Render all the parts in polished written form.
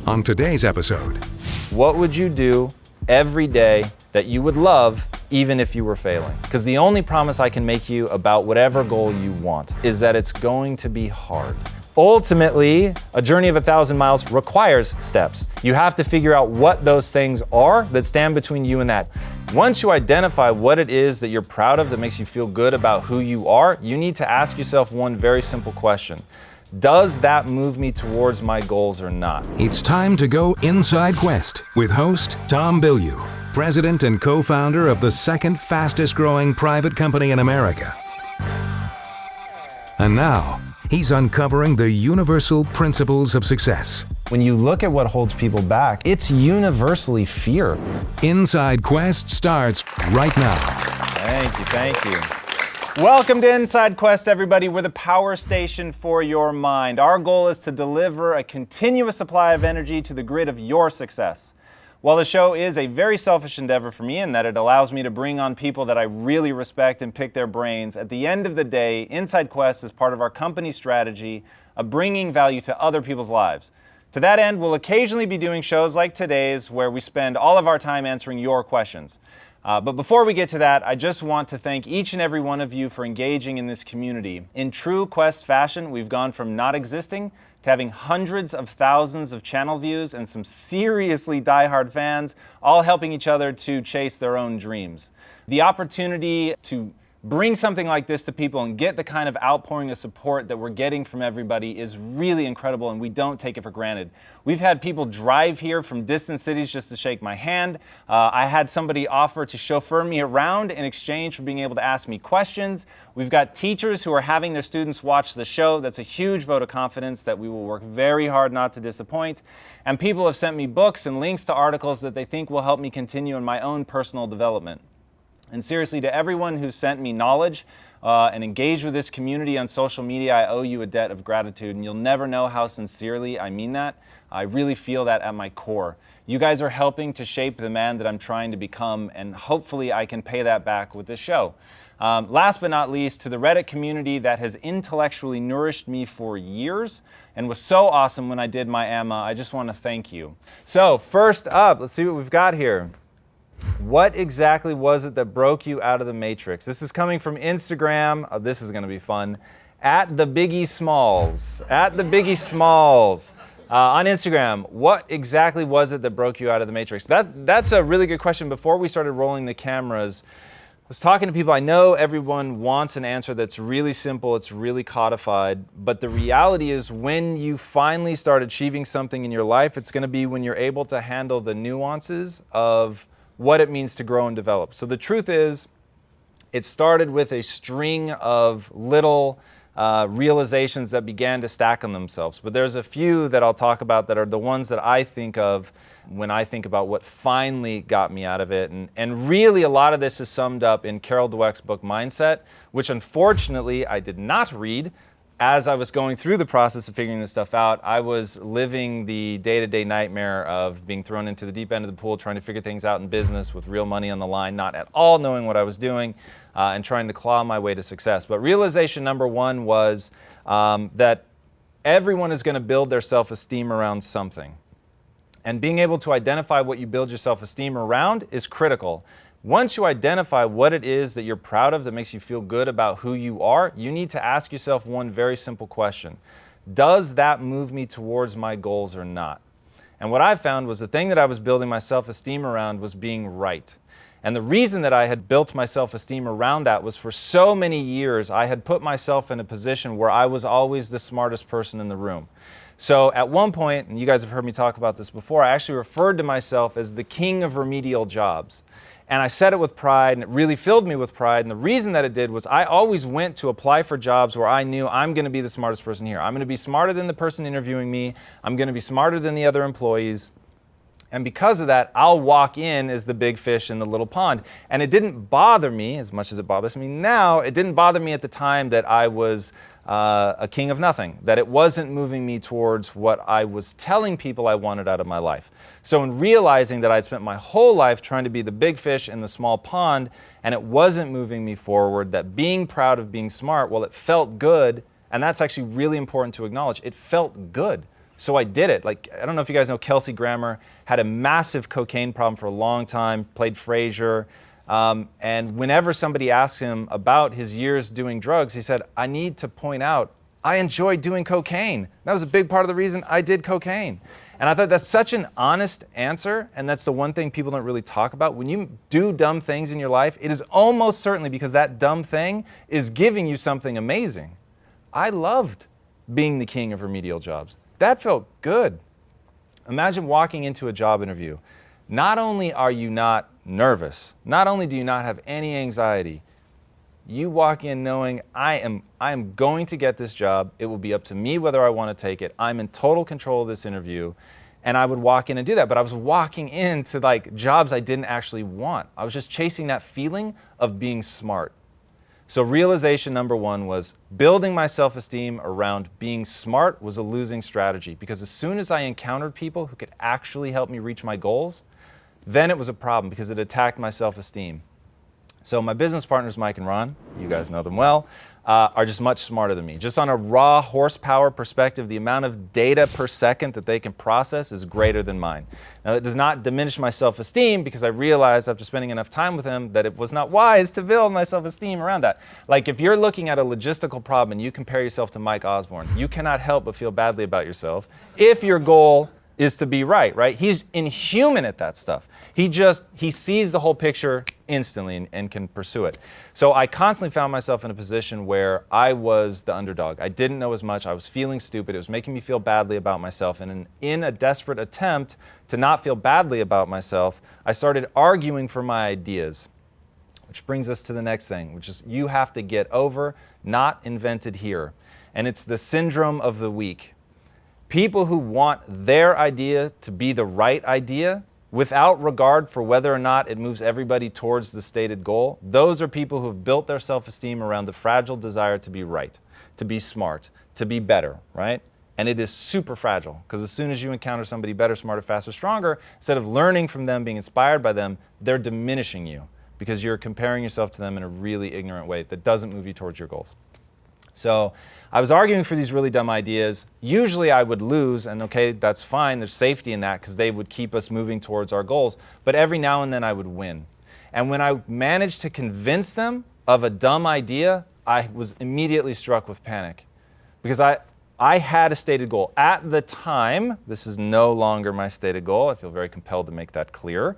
on today's episode. What would you do every day that you would love even if you were failing? Because the only promise I can make you about whatever goal you want is that it's going to be hard. Ultimately, a journey of 1,000 miles requires steps. You have to figure out what those things are that stand between you and that. Once you identify what it is that you're proud of that makes you feel good about who you are, you need to ask yourself one very simple question. Does that move me towards my goals or not? It's time to go inside Quest with host Tom Bilyeu, president and co-founder of the second fastest growing private company in America. And now, he's uncovering the universal principles of success. When you look at what holds people back, it's universally fear. Inside Quest starts right now. Thank you. Welcome to Inside Quest, everybody. We're the power station for your mind. Our goal is to deliver a continuous supply of energy to the grid of your success. While the show is a very selfish endeavor for me in that it allows me to bring on people that I really respect and pick their brains, at the end of the day, Inside Quest is part of our company strategy of bringing value to other people's lives. To that end, we'll occasionally be doing shows like today's where we spend all of our time answering your questions. But before we get to that, I just want to thank each and every one of you for engaging in this community. In true Quest fashion, we've gone from not existing to having hundreds of thousands of channel views and some seriously diehard fans, all helping each other to chase their own dreams. The opportunity to bring something like this to people and get the kind of outpouring of support that we're getting from everybody is really incredible, and we don't take it for granted. We've had people drive here from distant cities just to shake my hand. I had somebody offer to chauffeur me around in exchange for being able to ask me questions. We've got teachers who are having their students watch the show. That's a huge vote of confidence that we will work very hard not to disappoint. And people have sent me books and links to articles that they think will help me continue in my own personal development. And seriously, to everyone who sent me knowledge and engaged with this community on social media, I owe you a debt of gratitude, and you'll never know how sincerely I mean that. I really feel that at my core. You guys are helping to shape the man that I'm trying to become, and hopefully I can pay that back with this show. Last but not least, to the Reddit community that has intellectually nourished me for years and was so awesome when I did my AMA, I just want to thank you. So first up, let's see what we've got here. What exactly was it that broke you out of the matrix? This is coming from Instagram. Oh, this is going to be fun. At the Biggie Smalls. At the Biggie Smalls. On Instagram, what exactly was it that broke you out of the matrix? That's a really good question. Before we started rolling the cameras, I was talking to people. I know everyone wants an answer that's really simple, it's really codified, but the reality is when you finally start achieving something in your life, it's going to be when you're able to handle the nuances of what it means to grow and develop. So the truth is, it started with a string of little realizations that began to stack on themselves. But there's a few that I'll talk about that are the ones that I think of when I think about what finally got me out of it. And really a lot of this is summed up in Carol Dweck's book, Mindset, which unfortunately I did not read. As I was going through the process of figuring this stuff out, I was living the day-to-day nightmare of being thrown into the deep end of the pool, trying to figure things out in business with real money on the line, not at all knowing what I was doing, and trying to claw my way to success. But realization number one was that everyone is going to build their self-esteem around something. And being able to identify what you build your self-esteem around is critical. Once you identify what it is that you're proud of that makes you feel good about who you are, you need to ask yourself one very simple question. Does that move me towards my goals or not? And what I found was the thing that I was building my self-esteem around was being right. And the reason that I had built my self-esteem around that was for so many years, I had put myself in a position where I was always the smartest person in the room. So at one point, and you guys have heard me talk about this before, I actually referred to myself as the king of remedial jobs. And I said it with pride, and it really filled me with pride. And the reason that it did was I always went to apply for jobs where I knew I'm going to be the smartest person here. I'm going to be smarter than the person interviewing me. I'm going to be smarter than the other employees. And because of that, I'll walk in as the big fish in the little pond. And it didn't bother me as much as it bothers me now. It didn't bother me at the time that I was a king of nothing, that it wasn't moving me towards what I was telling people I wanted out of my life. So in realizing that I'd spent my whole life trying to be the big fish in the small pond, and it wasn't moving me forward, that being proud of being smart, well, it felt good, and that's actually really important to acknowledge. It felt good So I did it. Like, I don't know if you guys know Kelsey Grammer, had a massive cocaine problem for a long time, played Frasier. And whenever somebody asked him about his years doing drugs, he said, I need to point out, I enjoy doing cocaine. That was a big part of the reason I did cocaine. And I thought that's such an honest answer, and that's the one thing people don't really talk about. When you do dumb things in your life, it is almost certainly because that dumb thing is giving you something amazing. I loved being the king of remedial jobs. That felt good. Imagine walking into a job interview. Not only are you not nervous, not only do you not have any anxiety, you walk in knowing I am going to get this job. It will be up to me whether I want to take it. I'm in total control of this interview. And I would walk in and do that. But I was walking into like jobs I didn't actually want. I was just chasing that feeling of being smart. So realization number one was building my self-esteem around being smart was a losing strategy, because as soon as I encountered people who could actually help me reach my goals, then it was a problem because it attacked my self-esteem. So my business partners, Mike and Ron, you guys know them well, are just much smarter than me. Just on a raw horsepower perspective, the amount of data per second that they can process is greater than mine. Now, that does not diminish my self-esteem, because I realized after spending enough time with them that it was not wise to build my self-esteem around that. Like, if you're looking at a logistical problem and you compare yourself to Mike Osborne, you cannot help but feel badly about yourself if your goal is to be right? He's inhuman at that stuff. He sees the whole picture instantly and can pursue it. So I constantly found myself in a position where I was the underdog. I didn't know as much. I was feeling stupid. It was making me feel badly about myself. And in a desperate attempt to not feel badly about myself, I started arguing for my ideas. Which brings us to the next thing, which is you have to get over, not invented here. And it's the syndrome of the weak. People who want their idea to be the right idea without regard for whether or not it moves everybody towards the stated goal, those are people who have built their self-esteem around the fragile desire to be right, to be smart, to be better, right? And it is super fragile, because as soon as you encounter somebody better, smarter, faster, stronger, instead of learning from them, being inspired by them, they're diminishing you because you're comparing yourself to them in a really ignorant way that doesn't move you towards your goals. So I was arguing for these really dumb ideas. Usually I would lose, and okay, that's fine. There's safety in that because they would keep us moving towards our goals. But every now and then I would win. And when I managed to convince them of a dumb idea, I was immediately struck with panic, because I had a stated goal. At the time, this is no longer my stated goal. I feel very compelled to make that clear.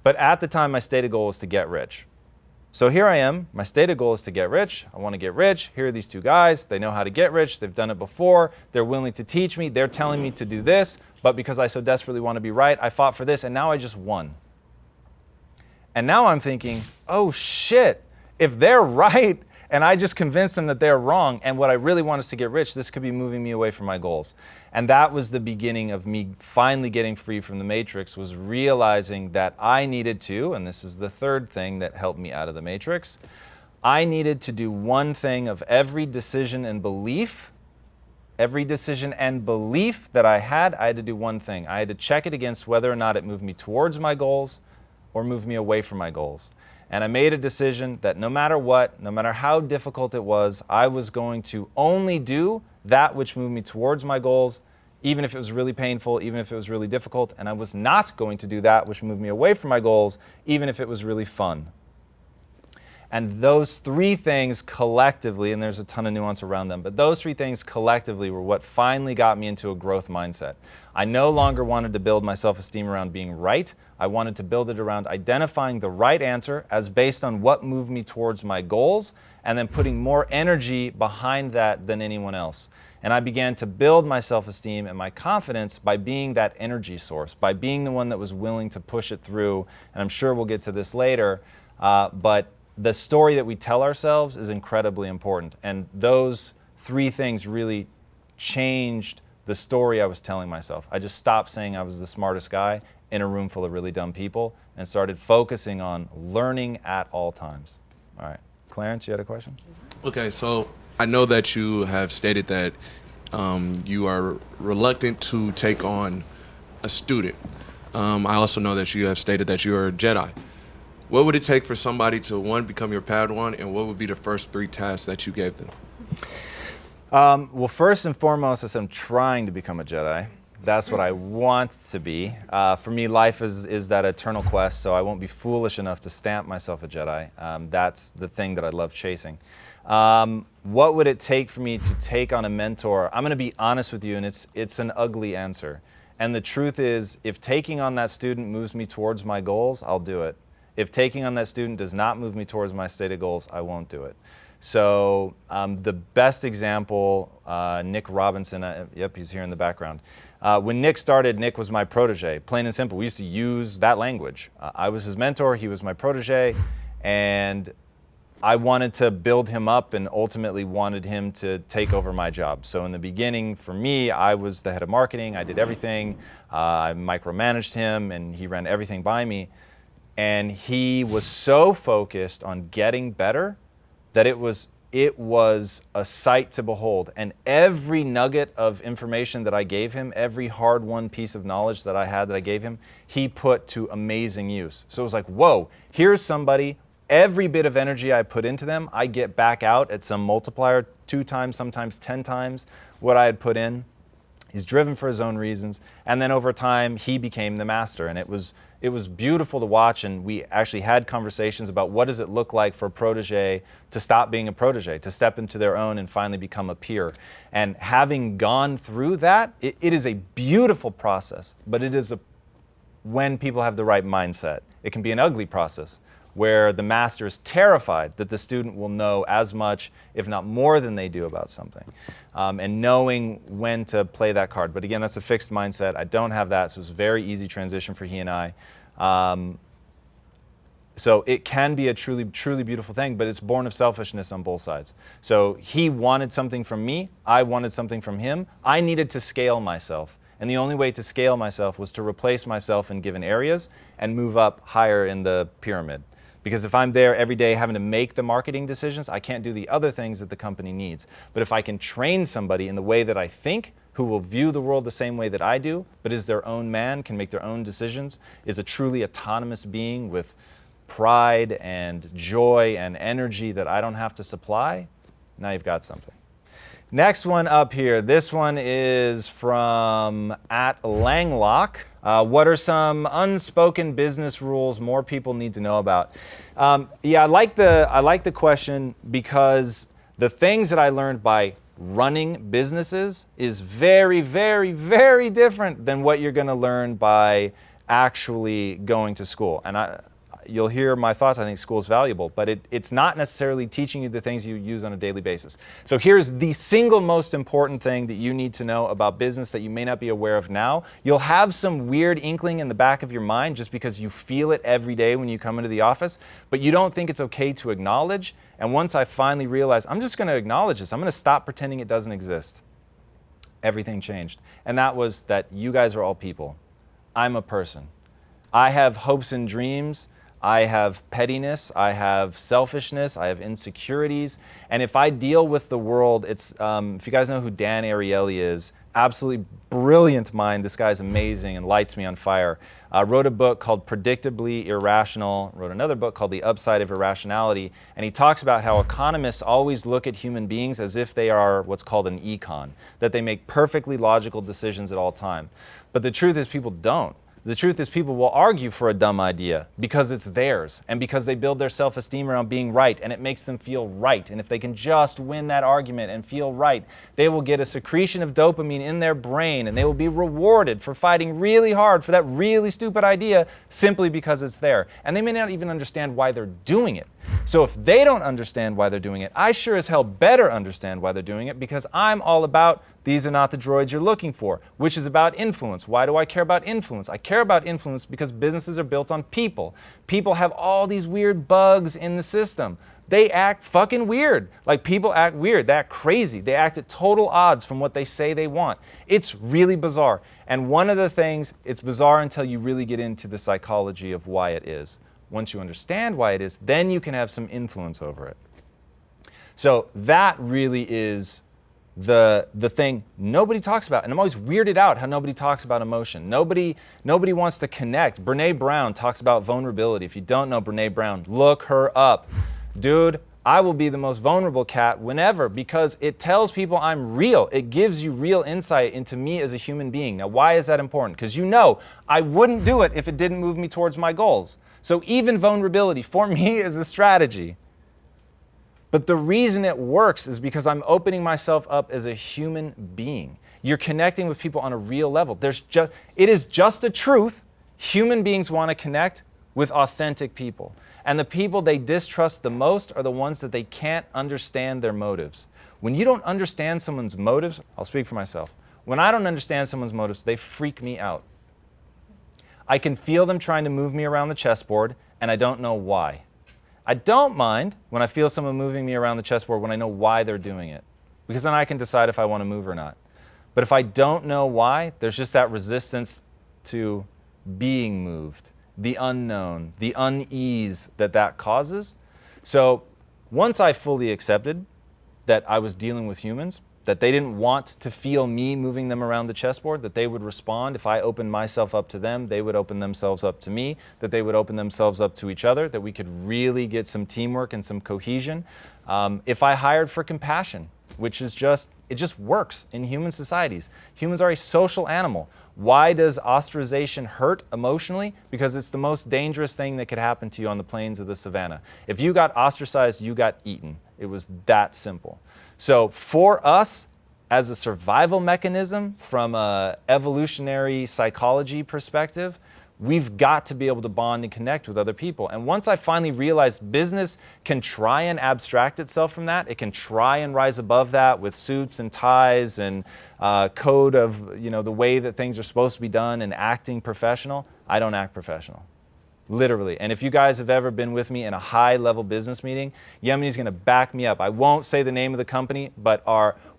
But at the time, my stated goal was to get rich. So here I am, my stated goal is to get rich. I want to get rich. Here are these two guys. They know how to get rich. They've done it before. They're willing to teach me. They're telling me to do this. But because I so desperately want to be right, I fought for this, and now I just won. And now I'm thinking, oh shit, if they're right and I just convinced them that they're wrong, and what I really want is to get rich, this could be moving me away from my goals. And that was the beginning of me finally getting free from the matrix, was realizing that I needed to, and this is the third thing that helped me out of the matrix, I needed to do one thing of every decision and belief that I had to do one thing. I had to check it against whether or not it moved me towards my goals or moved me away from my goals. And I made a decision that no matter what, no matter how difficult it was, I was going to only do that which moved me towards my goals, even if it was really painful, even if it was really difficult, and I was not going to do that which moved me away from my goals, even if it was really fun. And those three things collectively, and there's a ton of nuance around them, but those three things collectively were what finally got me into a growth mindset. I no longer wanted to build my self-esteem around being right. I wanted to build it around identifying the right answer as based on what moved me towards my goals, and then putting more energy behind that than anyone else. And I began to build my self-esteem and my confidence by being that energy source, by being the one that was willing to push it through. And I'm sure we'll get to this later, but the story that we tell ourselves is incredibly important. And those three things really changed the story I was telling myself. I just stopped saying I was the smartest guy in a room full of really dumb people and started focusing on learning at all times. All right. Clarence, you had a question? Okay, so I know that you have stated that you are reluctant to take on a student. I also know that you have stated that you are a Jedi. What would it take for somebody to, one, become your Padawan, and what would be the first 3 tasks that you gave them? Well, first and foremost, as I'm trying to become a Jedi, That's what I want to be. For me, life is that eternal quest, so I won't be foolish enough to stamp myself a Jedi. That's the thing that I love chasing. What would it take for me to take on a mentor? I'm going to be honest with you, and it's an ugly answer. And the truth is, if taking on that student moves me towards my goals, I'll do it. If taking on that student does not move me towards my stated goals, I won't do it. So the best example, Nick Robinson, yep, he's here in the background. When Nick started, Nick was my protege, plain and simple. We used to use that language. I was his mentor, he was my protege, and I wanted to build him up and ultimately wanted him to take over my job. So in the beginning, for me, I was the head of marketing. I did everything. I micromanaged him, and he ran everything by me. And he was so focused on getting better that it was a sight to behold. And every nugget of information that I gave him, every hard-won piece of knowledge that I had that I gave him, he put to amazing use. So it was like, whoa, here's somebody, every bit of energy I put into them, I get back out at some multiplier 2 times, sometimes 10 times what I had put in. He's driven for his own reasons. And then over time, he became the master. And it was beautiful to watch. And we actually had conversations about what does it look like for a protege to stop being a protege, to step into their own and finally become a peer. And having gone through that, it is a beautiful process. But it is when people have the right mindset. It can be an ugly process, where the master is terrified that the student will know as much, if not more than they do about something. And knowing when to play that card. But again, that's a fixed mindset. I don't have that, so it's a very easy transition for he and I. So it can be a truly, truly beautiful thing, but it's born of selfishness on both sides. So he wanted something from me, I wanted something from him. I needed to scale myself. And the only way to scale myself was to replace myself in given areas and move up higher in the pyramid. Because if I'm there every day having to make the marketing decisions, I can't do the other things that the company needs. But if I can train somebody in the way that I think, who will view the world the same way that I do, but is their own man, can make their own decisions, is a truly autonomous being with pride and joy and energy that I don't have to supply, now you've got something. Next one up here. This one is from @Langlock. What are some unspoken business rules more people need to know about? Yeah, I like the question because the things that I learned by running businesses is very, very, very different than what you're going to learn by actually going to school. And you'll hear my thoughts. I think school is valuable, but it's not necessarily teaching you the things you use on a daily basis. So here's the single most important thing that you need to know about business that you may not be aware of now. You'll have some weird inkling in the back of your mind just because you feel it every day when you come into the office, but you don't think it's okay to acknowledge. And once I finally realized, I'm just going to acknowledge this. I'm going to stop pretending it doesn't exist. Everything changed. And that was that you guys are all people. I'm a person. I have hopes and dreams. I have pettiness, I have selfishness, I have insecurities, and if I deal with the world, it's, if you guys know who Dan Ariely is, absolutely brilliant mind, this guy's amazing and lights me on fire. Wrote a book called Predictably Irrational, wrote another book called The Upside of Irrationality, and he talks about how economists always look at human beings as if they are what's called an econ, that they make perfectly logical decisions at all time. But the truth is people don't. The truth is people will argue for a dumb idea because it's theirs and because they build their self-esteem around being right and it makes them feel right. And if they can just win that argument and feel right, they will get a secretion of dopamine in their brain and they will be rewarded for fighting really hard for that really stupid idea simply because it's there. And they may not even understand why they're doing it. So if they don't understand why they're doing it, I sure as hell better understand why they're doing it because I'm all about these are not the droids you're looking for, which is about influence. Why do I care about influence? I care about influence because businesses are built on people. People have all these weird bugs in the system. They act fucking weird. Like people act weird, they act crazy. They act at total odds from what they say they want. It's really bizarre. And one of the things, it's bizarre until you really get into the psychology of why it is. Once you understand why it is, then you can have some influence over it. So that really is the thing nobody talks about. And I'm always weirded out how nobody talks about emotion. Nobody wants to connect. Brene Brown talks about vulnerability. If you don't know Brene Brown, look her up. Dude, I will be the most vulnerable cat whenever, because it tells people I'm real. It gives you real insight into me as a human being. Now, why is that important? Because you know I wouldn't do it if it didn't move me towards my goals. So even vulnerability for me is a strategy. But the reason it works is because I'm opening myself up as a human being. You're connecting with people on a real level. It is just a truth. Human beings want to connect with authentic people. And the people they distrust the most are the ones that they can't understand their motives. When you don't understand someone's motives, I'll speak for myself. When I don't understand someone's motives, they freak me out. I can feel them trying to move me around the chessboard, and I don't know why. I don't mind when I feel someone moving me around the chessboard when I know why they're doing it, because then I can decide if I want to move or not. But if I don't know why, there's just that resistance to being moved, the unknown, the unease that causes. So once I fully accepted that I was dealing with humans, that they didn't want to feel me moving them around the chessboard, that they would respond if I opened myself up to them, they would open themselves up to me, that they would open themselves up to each other, that we could really get some teamwork and some cohesion. If I hired for compassion, which is it just works in human societies. Humans are a social animal. Why does ostracization hurt emotionally? Because it's the most dangerous thing that could happen to you on the plains of the savannah. If you got ostracized, you got eaten. It was that simple. So for us, as a survival mechanism from an evolutionary psychology perspective, we've got to be able to bond and connect with other people. And once I finally realized business can try and abstract itself from that, it can try and rise above that with suits and ties and code of the way that things are supposed to be done and acting professional, I don't act professional. Literally. And if you guys have ever been with me in a high-level business meeting, Yemeni's going to back me up. I won't say the name of the company, but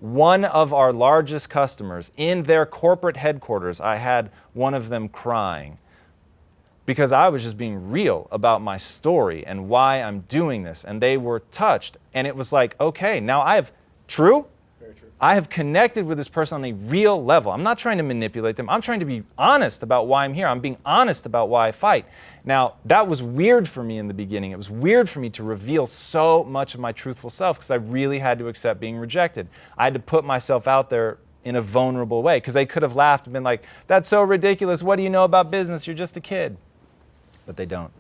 one of our largest customers, in their corporate headquarters, I had one of them crying because I was just being real about my story and why I'm doing this. And they were touched. And it was like, okay, now I have, true? Very true. I have connected with this person on a real level. I'm not trying to manipulate them. I'm trying to be honest about why I'm here. I'm being honest about why I fight. Now, that was weird for me in the beginning. It was weird for me to reveal so much of my truthful self because I really had to accept being rejected. I had to put myself out there in a vulnerable way because they could have laughed and been like, that's so ridiculous. What do you know about business? You're just a kid. But they don't.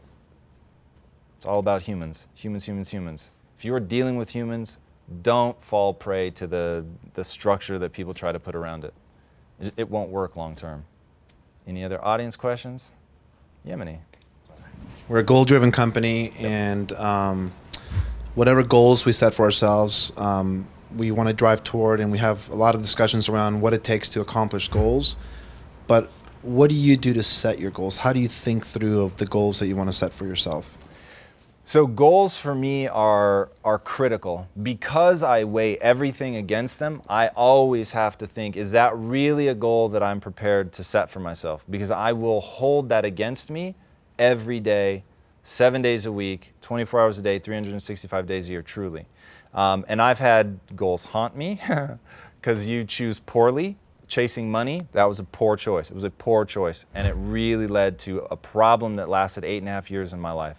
It's all about humans. Humans, humans, humans. If you are dealing with humans, don't fall prey to the structure that people try to put around it. It won't work long term. Any other audience questions? Yemeni. We're a goal-driven company, and whatever goals we set for ourselves, we want to drive toward, and we have a lot of discussions around what it takes to accomplish goals. But what do you do to set your goals? How do you think through of the goals that you want to set for yourself? So goals for me are critical. Because I weigh everything against them, I always have to think, is that really a goal that I'm prepared to set for myself? Because I will hold that against me every day, 7 days a week, 24 hours a day, 365 days a year, truly. And I've had goals haunt me because you choose poorly. Chasing money, that was a poor choice. It was a poor choice. And it really led to a problem that lasted 8.5 years in my life.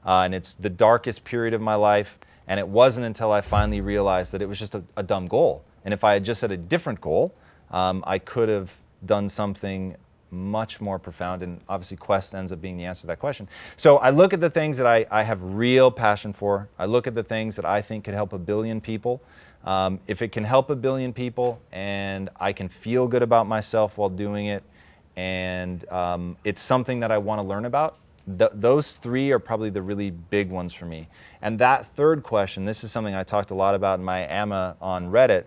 And it's the darkest period of my life. And it wasn't until I finally realized that it was just a dumb goal. And if I had just set a different goal, I could have done something much more profound. And obviously Quest ends up being the answer to that question. So I look at the things that I have real passion for. I look at the things that I think could help 1 billion people. If it can help 1 billion people and I can feel good about myself while doing it, and it's something that I want to learn about, those 3 are probably the really big ones for me. And that third question, this is something I talked a lot about in my AMA on Reddit.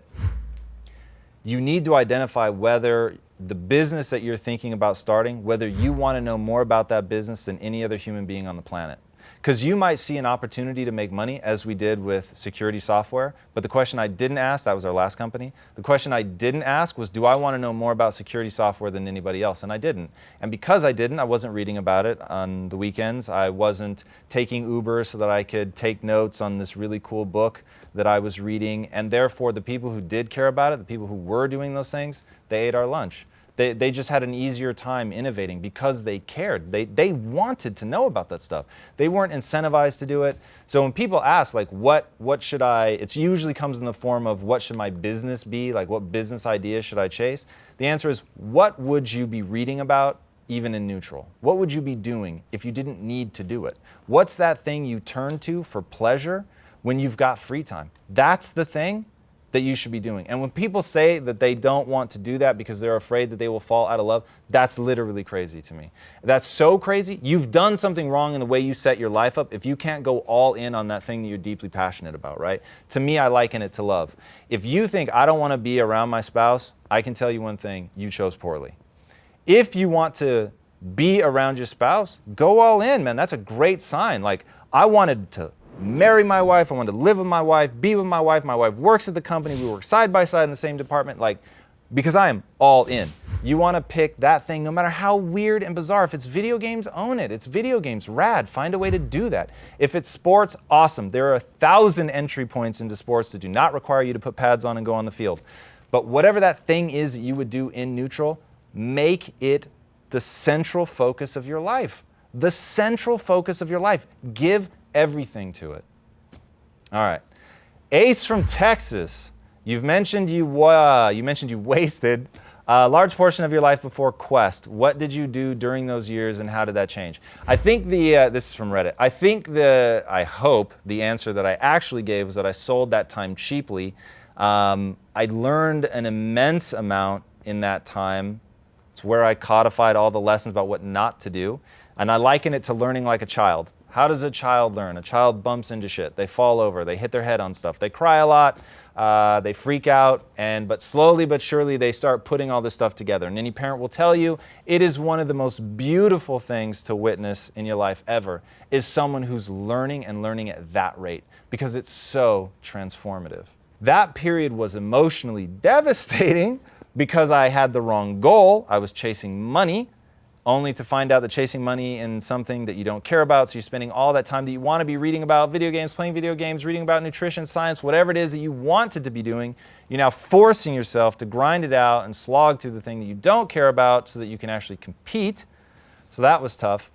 You need to identify whether the business that you're thinking about starting, whether you want to know more about that business than any other human being on the planet. Because you might see an opportunity to make money, as we did with security software, but the question I didn't ask, that was our last company, the question I didn't ask was, do I want to know more about security software than anybody else? And I didn't. And because I didn't, I wasn't reading about it on the weekends. I wasn't taking Uber so that I could take notes on this really cool book that I was reading. And therefore, the people who did care about it, the people who were doing those things, they ate our lunch. They just had an easier time innovating because they cared. They wanted to know about that stuff. They weren't incentivized to do it. So when people ask, like, what should I, it usually comes in the form of what should my business be, like what business idea should I chase? The answer is, what would you be reading about even in neutral? What would you be doing if you didn't need to do it? What's that thing you turn to for pleasure when you've got free time? That's the thing that you should be doing. And when people say that they don't want to do that because they're afraid that they will fall out of love, that's literally crazy to me. That's so crazy. You've done something wrong in the way you set your life up if you can't go all in on that thing that you're deeply passionate about, right? To me, I liken it to love. If you think I don't want to be around my spouse, I can tell you one thing, you chose poorly. If you want to be around your spouse, go all in, man. That's a great sign. Like, I wanted to marry my wife, I wanted to live with my wife, be with my wife works at the company, we work side by side in the same department, like, because I am all in. You want to pick that thing no matter how weird and bizarre. If it's video games, own it. It's video games, rad. Find a way to do that. If it's sports, awesome. There are 1,000 entry points into sports that do not require you to put pads on and go on the field. But whatever that thing is that you would do in neutral, make it the central focus of your life. The central focus of your life. Give everything to it. All right. Ace from Texas. You mentioned you wasted a large portion of your life before Quest. What did you do during those years and how did that change? I think this is from Reddit. I hope the answer that I actually gave was that I sold that time cheaply. I learned an immense amount in that time. It's where I codified all the lessons about what not to do. And I liken it to learning like a child. How does a child learn? A child bumps into shit. They fall over. They hit their head on stuff. They cry a lot. They freak out. But slowly but surely, they start putting all this stuff together. And any parent will tell you, it is one of the most beautiful things to witness in your life ever, is someone who's learning and learning at that rate, because it's so transformative. That period was emotionally devastating because I had the wrong goal. I was chasing money, only to find out that chasing money in something that you don't care about, so you're spending all that time that you want to be reading about video games, playing video games, reading about nutrition, science, whatever it is that you wanted to be doing, you're now forcing yourself to grind it out and slog through the thing that you don't care about so that you can actually compete. So that was tough.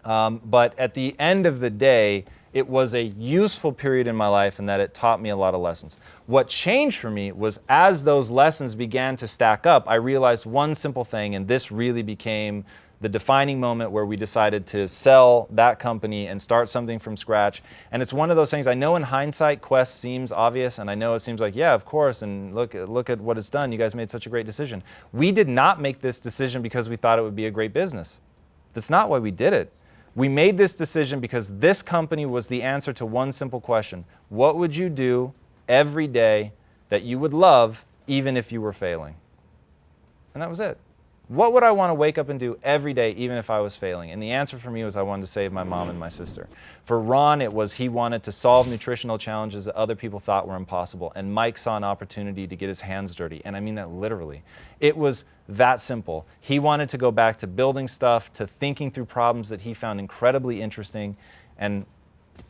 But at the end of the day, it was a useful period in my life in that it taught me a lot of lessons. What changed for me was as those lessons began to stack up, I realized one simple thing, and this really became the defining moment where we decided to sell that company and start something from scratch. And it's one of those things, I know in hindsight, Quest seems obvious, and I know it seems like, yeah, of course, and look at what it's done. You guys made such a great decision. We did not make this decision because we thought it would be a great business. That's not why we did it. We made this decision because this company was the answer to one simple question. What would you do every day that you would love even if you were failing? And that was it. What would I want to wake up and do every day even if I was failing? And the answer for me was I wanted to save my mom and my sister. For Ron, it was he wanted to solve nutritional challenges that other people thought were impossible. And Mike saw an opportunity to get his hands dirty. And I mean that literally. It was that simple. He wanted to go back to building stuff, to thinking through problems that he found incredibly interesting. And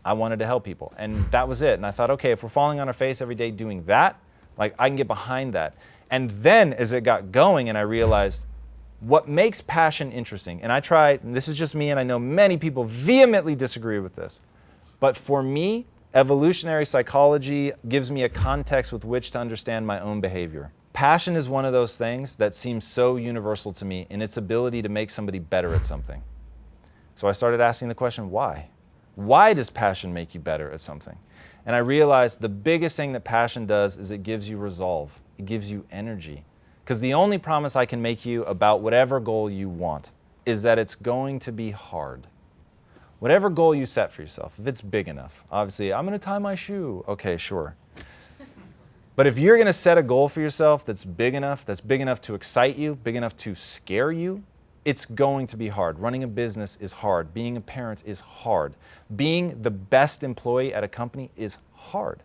I wanted to help people. And that was it. And I thought, okay, if we're falling on our face every day doing that, like I can get behind that. And then as it got going and I realized, what makes passion interesting, and I try, and this is just me, and I know many people vehemently disagree with this, but for me, evolutionary psychology gives me a context with which to understand my own behavior. Passion is one of those things that seems so universal to me in its ability to make somebody better at something. So I started asking the question, why? Why does passion make you better at something? And I realized the biggest thing that passion does is it gives you resolve. It gives you energy. Because the only promise I can make you about whatever goal you want is that it's going to be hard. Whatever goal you set for yourself, if it's big enough, obviously, I'm going to tie my shoe. Okay, sure. But if you're going to set a goal for yourself that's big enough to excite you, big enough to scare you, it's going to be hard. Running a business is hard. Being a parent is hard. Being the best employee at a company is hard.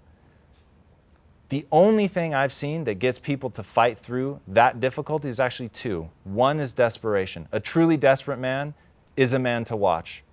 The only thing I've seen that gets people to fight through that difficulty is actually two. One is desperation. A truly desperate man is a man to watch,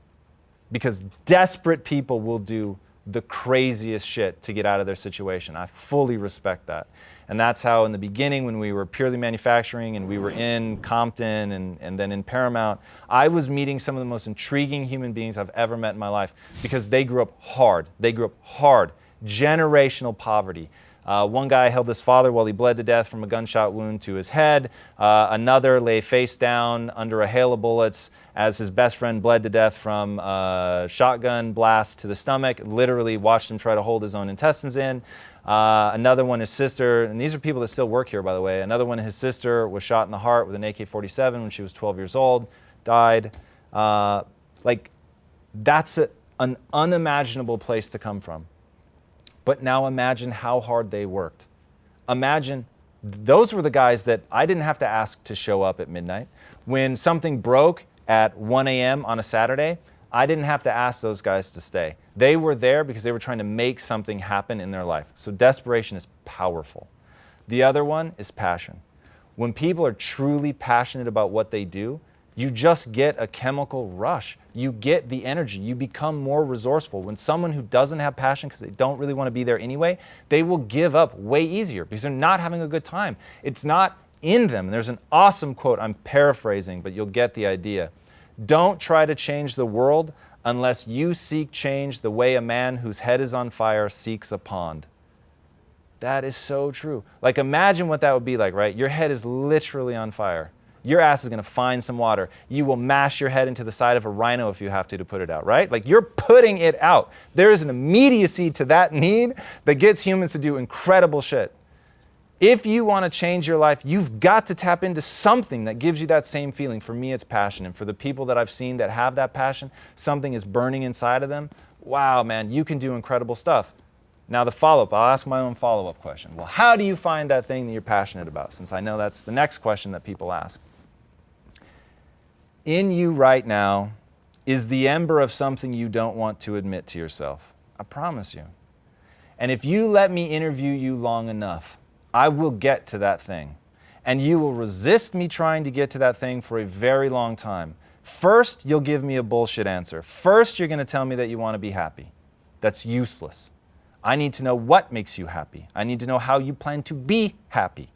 because desperate people will do the craziest shit to get out of their situation. I fully respect that. And that's how in the beginning, when we were purely manufacturing and we were in Compton and then in Paramount, I was meeting some of the most intriguing human beings I've ever met in my life because they grew up hard. They grew up hard. Generational poverty. One guy held his father while he bled to death from a gunshot wound to his head. Another lay face down under a hail of bullets as his best friend bled to death from a shotgun blast to the stomach. Literally watched him try to hold his own intestines in. Another one, his sister, and these are people that still work here, by the way. Another one, his sister was shot in the heart with an AK-47 when she was 12 years old, died. That's an unimaginable place to come from. But now imagine how hard they worked. Imagine, those were the guys that I didn't have to ask to show up at midnight. When something broke at 1 a.m. on a Saturday, I didn't have to ask those guys to stay. They were there because they were trying to make something happen in their life. So desperation is powerful. The other one is passion. When people are truly passionate about what they do, you just get a chemical rush. You get the energy. You become more resourceful. When someone who doesn't have passion because they don't really want to be there anyway, they will give up way easier because they're not having a good time. It's not in them. There's an awesome quote. I'm paraphrasing, but you'll get the idea. Don't try to change the world unless you seek change the way a man whose head is on fire seeks a pond. That is so true. Like, imagine what that would be like, right? Your head is literally on fire. Your ass is going to find some water. You will mash your head into the side of a rhino if you have to put it out, right? Like, you're putting it out. There is an immediacy to that need that gets humans to do incredible shit. If you want to change your life, you've got to tap into something that gives you that same feeling. For me, it's passion. And for the people that I've seen that have that passion, something is burning inside of them. Wow, man, you can do incredible stuff. Now the follow-up, I'll ask my own follow-up question. Well, how do you find that thing that you're passionate about? Since I know that's the next question that people ask. In you right now is the ember of something you don't want to admit to yourself. I promise you. And if you let me interview you long enough, I will get to that thing. And you will resist me trying to get to that thing for a very long time. First, you'll give me a bullshit answer. First, you're going to tell me that you want to be happy. That's useless. I need to know what makes you happy. I need to know how you plan to be happy.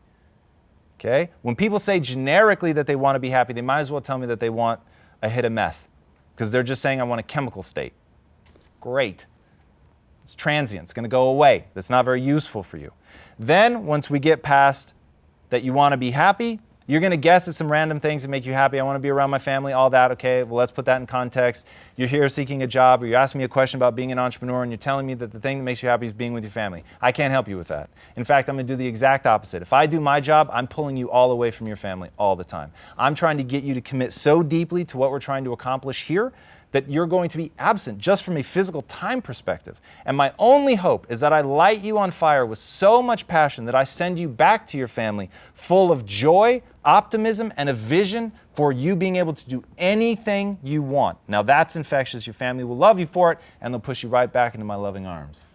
Okay? When people say generically that they want to be happy, they might as well tell me that they want a hit of meth because they're just saying I want a chemical state. Great. It's transient. It's going to go away. That's not very useful for you. Then, once we get past that you want to be happy, you're going to guess at some random things that make you happy. I want to be around my family, all that. Okay, well, let's put that in context. You're here seeking a job, or you're asking me a question about being an entrepreneur, and you're telling me that the thing that makes you happy is being with your family. I can't help you with that. In fact, I'm going to do the exact opposite. If I do my job, I'm pulling you all away from your family all the time. I'm trying to get you to commit so deeply to what we're trying to accomplish here that you're going to be absent just from a physical time perspective. And my only hope is that I light you on fire with so much passion that I send you back to your family full of joy, optimism, and a vision for you being able to do anything you want. Now that's infectious. Your family will love you for it, and they'll push you right back into my loving arms.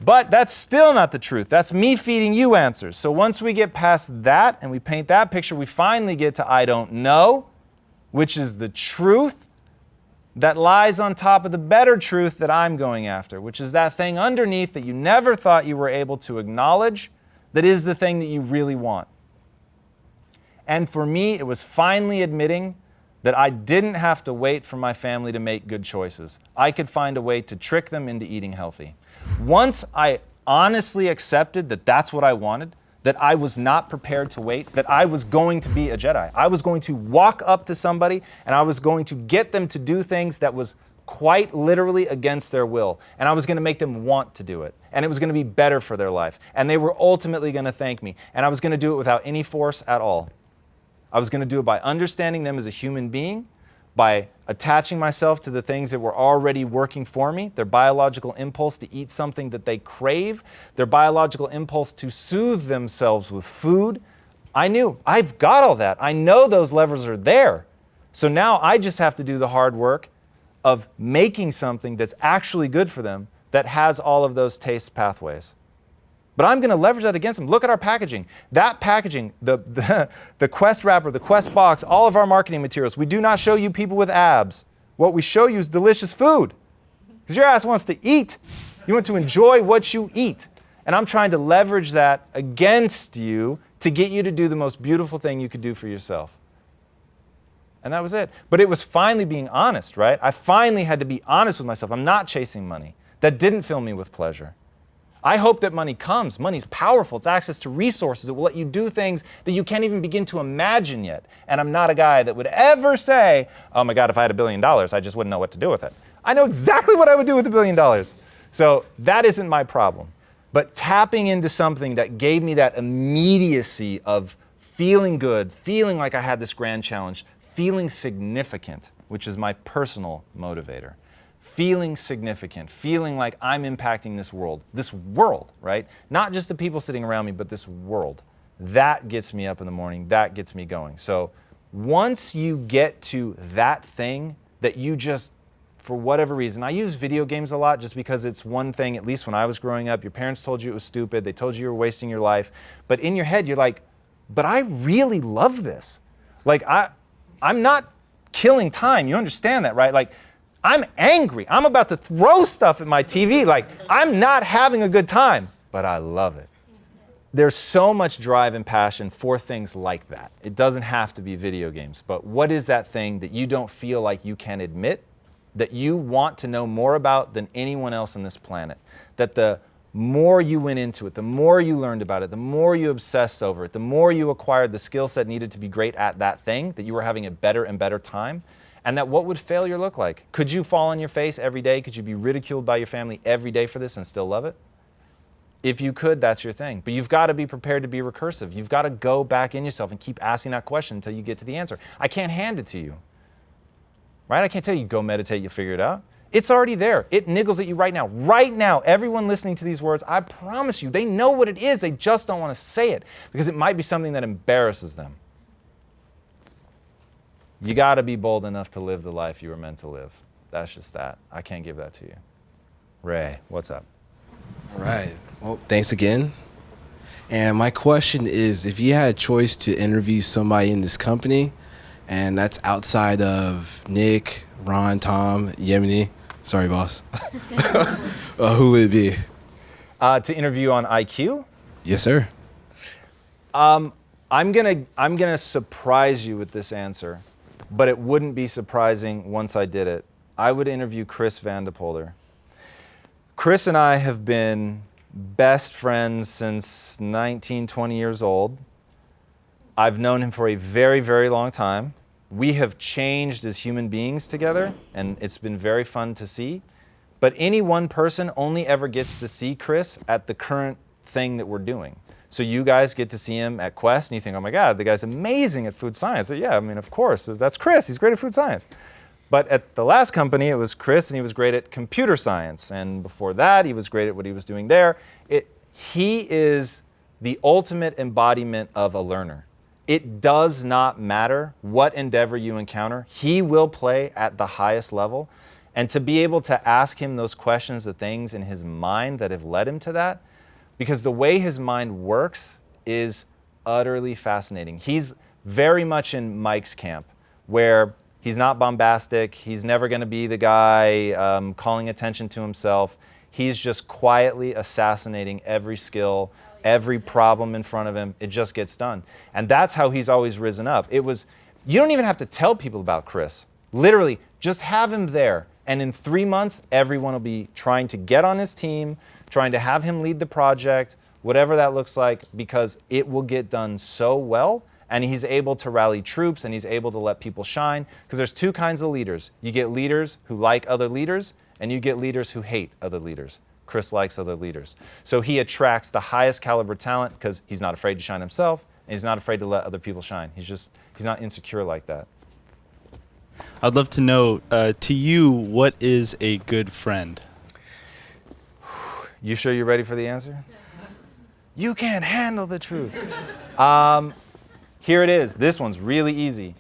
But that's still not the truth. That's me feeding you answers. So once we get past that and we paint that picture, we finally get to I don't know, which is the truth that lies on top of the better truth that I'm going after, which is that thing underneath that you never thought you were able to acknowledge that is the thing that you really want. And for me, it was finally admitting that I didn't have to wait for my family to make good choices. I could find a way to trick them into eating healthy. Once I honestly accepted that that's what I wanted, that I was not prepared to wait, that I was going to be a Jedi. I was going to walk up to somebody and I was going to get them to do things that was quite literally against their will. And I was going to make them want to do it. And it was going to be better for their life. And they were ultimately going to thank me. And I was going to do it without any force at all. I was going to do it by understanding them as a human being, by attaching myself to the things that were already working for me, their biological impulse to eat something that they crave, their biological impulse to soothe themselves with food. I knew, I've got all that. I know those levers are there. So now I just have to do the hard work of making something that's actually good for them that has all of those taste pathways. But I'm going to leverage that against them. Look at our packaging. That packaging, the Quest wrapper, the Quest box, all of our marketing materials. We do not show you people with abs. What we show you is delicious food. Because your ass wants to eat. You want to enjoy what you eat. And I'm trying to leverage that against you to get you to do the most beautiful thing you could do for yourself. And that was it. But it was finally being honest, right? I finally had to be honest with myself. I'm not chasing money. That didn't fill me with pleasure. I hope that money comes. Money's powerful. It's access to resources. It will let you do things that you can't even begin to imagine yet. And I'm not a guy that would ever say, oh my God, if I had $1 billion, I just wouldn't know what to do with it. I know exactly what I would do with $1 billion. So that isn't my problem. But tapping into something that gave me that immediacy of feeling good, feeling like I had this grand challenge, feeling significant, which is my personal motivator. Feeling significant, feeling like I'm impacting this world, right? Not just the people sitting around me, but this world. That gets me up in the morning, that gets me going. So once you get to that thing that you just, for whatever reason, I use video games a lot just because it's one thing, at least when I was growing up, your parents told you it was stupid, they told you you were wasting your life, but in your head you're like, but I really love this. Like I'm not killing time, you understand that, right? Like I'm angry, I'm about to throw stuff at my TV, like I'm not having a good time, but I love it. There's so much drive and passion for things like that. It doesn't have to be video games, but what is that thing that you don't feel like you can admit, that you want to know more about than anyone else on this planet? That the more you went into it, the more you learned about it, the more you obsessed over it, the more you acquired the skill set needed to be great at that thing, that you were having a better and better time, and that what would failure look like? Could you fall on your face every day? Could you be ridiculed by your family every day for this and still love it? If you could, that's your thing. But you've got to be prepared to be recursive. You've got to go back in yourself and keep asking that question until you get to the answer. I can't hand it to you. Right? I can't tell you, go meditate, you'll figure it out. It's already there. It niggles at you right now. Right now, everyone listening to these words, I promise you, they know what it is. They just don't want to say it because it might be something that embarrasses them. You got to be bold enough to live the life you were meant to live. That's just that. I can't give that to you. Ray, what's up? All right. Well, thanks again. And my question is, if you had a choice to interview somebody in this company, and that's outside of Nick, Ron, Tom, Yemeni. Sorry, boss. Who would it be? To interview on IQ? Yes, sir. I'm gonna surprise you with this answer, but it wouldn't be surprising once I did it. I would interview Chris Vandepolder. Chris and I have been best friends since 19, 20 years old. I've known him for a very, very long time. We have changed as human beings together, and it's been very fun to see. But any one person only ever gets to see Chris at the current thing that we're doing. So you guys get to see him at Quest, and you think, oh my God, the guy's amazing at food science. So yeah, I mean, of course, that's Chris. He's great at food science. But at the last company, it was Chris, and he was great at computer science. And before that, he was great at what he was doing there. He is the ultimate embodiment of a learner. It does not matter what endeavor you encounter. He will play at the highest level. And to be able to ask him those questions, the things in his mind that have led him to that, because the way his mind works is utterly fascinating. He's very much in Mike's camp, where he's not bombastic. He's never going to be the guy calling attention to himself. He's just quietly assassinating every skill, every problem in front of him. It just gets done. And that's how he's always risen up. You don't even have to tell people about Chris. Literally, just have him there. And in 3 months, everyone will be trying to get on his team, trying to have him lead the project, whatever that looks like, because it will get done so well. And he's able to rally troops, and he's able to let people shine. Because there's two kinds of leaders. You get leaders who like other leaders, and you get leaders who hate other leaders. Chris likes other leaders. So he attracts the highest caliber talent because he's not afraid to shine himself, and he's not afraid to let other people shine. He's not insecure like that. I'd love to know, to you, what is a good friend? You sure you're ready for the answer? You can't handle the truth. Here it is. This one's really easy.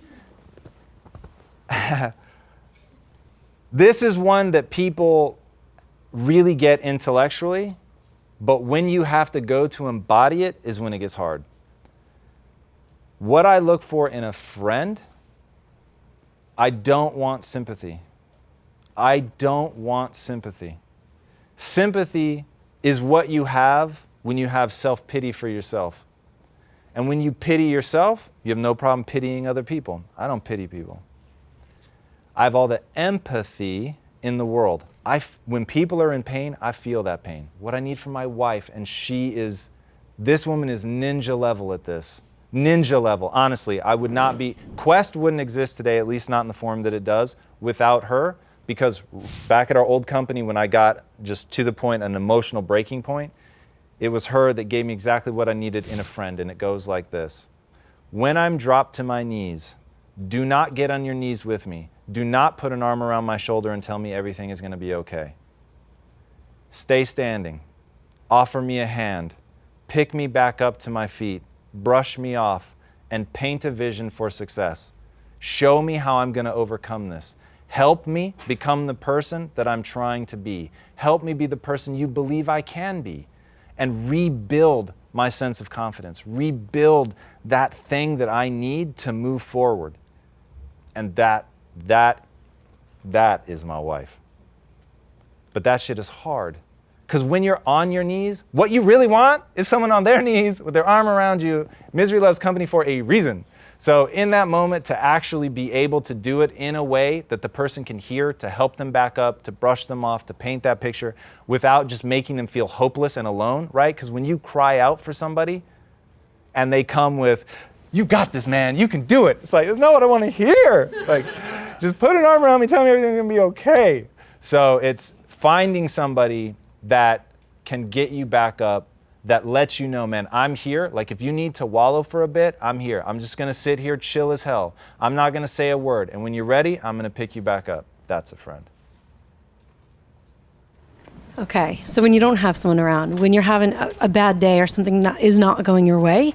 This is one that people really get intellectually, but when you have to go to embody it is when it gets hard. What I look for in a friend, I don't want sympathy. I don't want sympathy. Sympathy is what you have when you have self-pity for yourself. And when you pity yourself, you have no problem pitying other people. I don't pity people. I have all the empathy in the world. When people are in pain, I feel that pain. What I need from my wife, and this woman is ninja level at this. Ninja level. Honestly, Quest wouldn't exist today, at least not in the form that it does, without her, because back at our old company, when I got just to the point, an emotional breaking point, it was her that gave me exactly what I needed in a friend, and it goes like this. When I'm dropped to my knees, do not get on your knees with me. Do not put an arm around my shoulder and tell me everything is going to be okay. Stay standing. Offer me a hand. Pick me back up to my feet. Brush me off and paint a vision for success. Show me how I'm going to overcome this. Help me become the person that I'm trying to be. Help me be the person you believe I can be. And rebuild my sense of confidence. Rebuild that thing that I need to move forward. And that is my wife. But that shit is hard. Because when you're on your knees, what you really want is someone on their knees with their arm around you. Misery loves company for a reason. So in that moment, to actually be able to do it in a way that the person can hear, to help them back up, to brush them off, to paint that picture without just making them feel hopeless and alone, right? Because when you cry out for somebody and they come with, you got this, man, you can do it. It's like, that's not what I want to hear. Like, just put an arm around me, tell me everything's going to be okay. So it's finding somebody that can get you back up, that lets you know, man, I'm here. Like if you need to wallow for a bit, I'm here. I'm just going to sit here chill as hell. I'm not going to say a word. And when you're ready, I'm going to pick you back up. That's a friend. Okay, so when you don't have someone around, when you're having a bad day or something that is not going your way,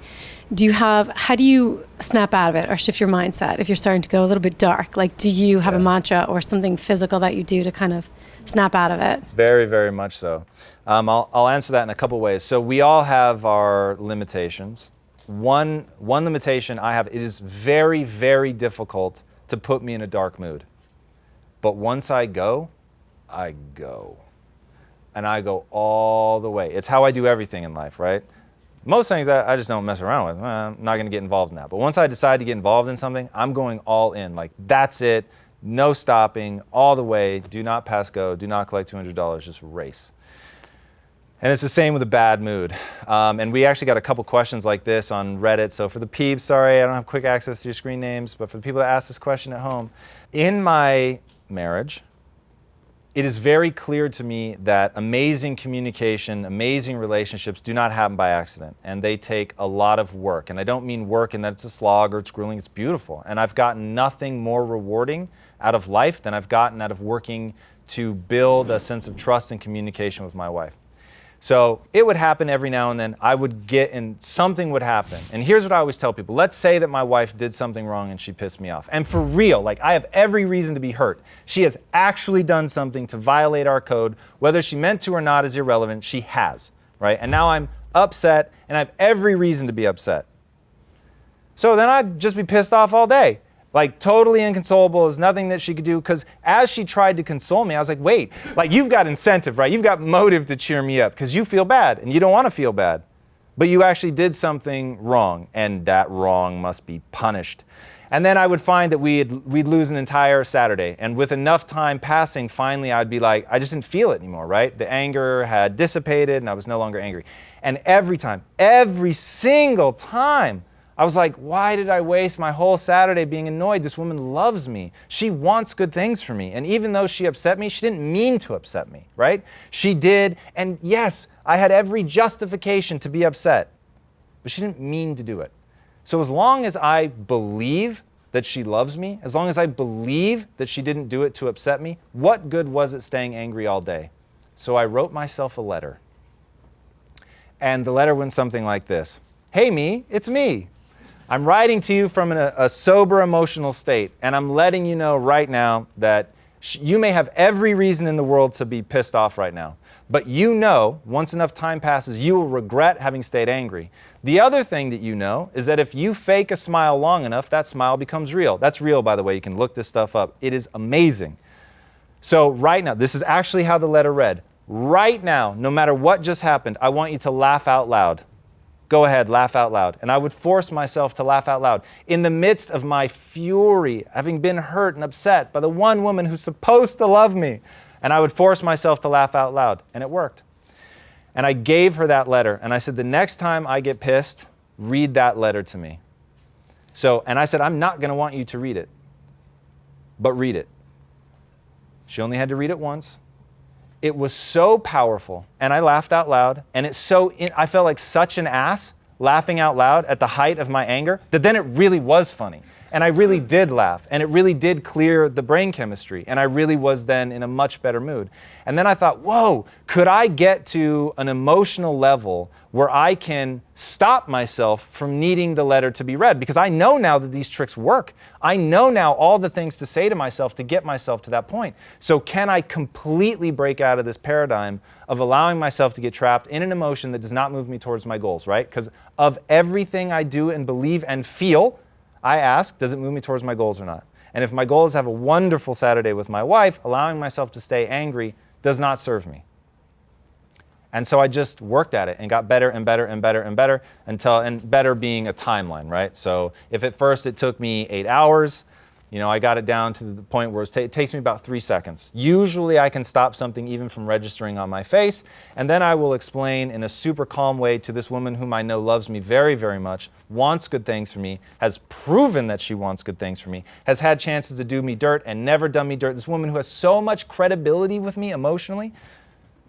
how do you snap out of it or shift your mindset if you're starting to go a little bit dark? Like, do you have a mantra or something physical that you do to kind of snap out of it? Very, very much so. I'll answer that in a couple ways. So we all have our limitations. One limitation I have, it is very, very difficult to put me in a dark mood. But once I go. And I go all the way. It's how I do everything in life, right? Most things I just don't mess around with. I'm not going to get involved in that. But once I decide to get involved in something, I'm going all in. Like, that's it. No stopping, all the way. Do not pass go. Do not collect $200. Just race. And it's the same with a bad mood. And we actually got a couple questions like this on Reddit. So for the peeps, sorry, I don't have quick access to your screen names. But for the people that ask this question at home, in my marriage, it is very clear to me that amazing communication, amazing relationships do not happen by accident, and they take a lot of work. And I don't mean work in that it's a slog or it's grueling, it's beautiful. And I've gotten nothing more rewarding out of life than I've gotten out of working to build a sense of trust and communication with my wife. So it would happen every now and then. I would get, and something would happen. And here's what I always tell people. Let's say that my wife did something wrong and she pissed me off. And for real, like I have every reason to be hurt. She has actually done something to violate our code. Whether she meant to or not is irrelevant. She has, right? And now I'm upset and I have every reason to be upset. So then I'd just be pissed off all day. Like totally inconsolable. There's nothing that she could do, because as she tried to console me, I was like, wait, like you've got incentive, right? You've got motive to cheer me up because you feel bad and you don't want to feel bad. But you actually did something wrong, and that wrong must be punished. And then I would find that we'd lose an entire Saturday. And with enough time passing, finally I'd be like, I just didn't feel it anymore, right? The anger had dissipated and I was no longer angry. And every time, every single time, I was like, why did I waste my whole Saturday being annoyed? This woman loves me. She wants good things for me. And even though she upset me, she didn't mean to upset me, right? She did. And yes, I had every justification to be upset, but she didn't mean to do it. So as long as I believe that she loves me, as long as I believe that she didn't do it to upset me, what good was it staying angry all day? So I wrote myself a letter. And the letter went something like this. Hey, me, it's me. I'm writing to you from a sober emotional state, and I'm letting you know right now that you may have every reason in the world to be pissed off right now. But you know, once enough time passes, you will regret having stayed angry. The other thing that you know is that if you fake a smile long enough, that smile becomes real. That's real, by the way. You can look this stuff up. It is amazing. So right now, this is actually how the letter read. Right now, no matter what just happened, I want you to laugh out loud. Go ahead, laugh out loud. And I would force myself to laugh out loud. In the midst of my fury, having been hurt and upset by the one woman who's supposed to love me, and I would force myself to laugh out loud. And it worked. And I gave her that letter. And I said, the next time I get pissed, read that letter to me. And I said, I'm not going to want you to read it, but read it. She only had to read it once. It was so powerful, and I laughed out loud, and I felt like such an ass laughing out loud at the height of my anger that then it really was funny. And I really did laugh, and it really did clear the brain chemistry, and I really was then in a much better mood. And then I thought, whoa, could I get to an emotional level where I can stop myself from needing the letter to be read? Because I know now that these tricks work. I know now all the things to say to myself to get myself to that point. So can I completely break out of this paradigm of allowing myself to get trapped in an emotion that does not move me towards my goals, right? Because of everything I do and believe and feel, I ask, does it move me towards my goals or not? And if my goal is to have a wonderful Saturday with my wife, allowing myself to stay angry does not serve me. And so I just worked at it and got better and better and better and better and better being a timeline, right? So if at first it took me 8 hours, I got it down to the point where it takes me about 3 seconds. Usually I can stop something even from registering on my face, and then I will explain in a super calm way to this woman whom I know loves me very, very much, wants good things for me, has proven that she wants good things for me, has had chances to do me dirt and never done me dirt. This woman who has so much credibility with me emotionally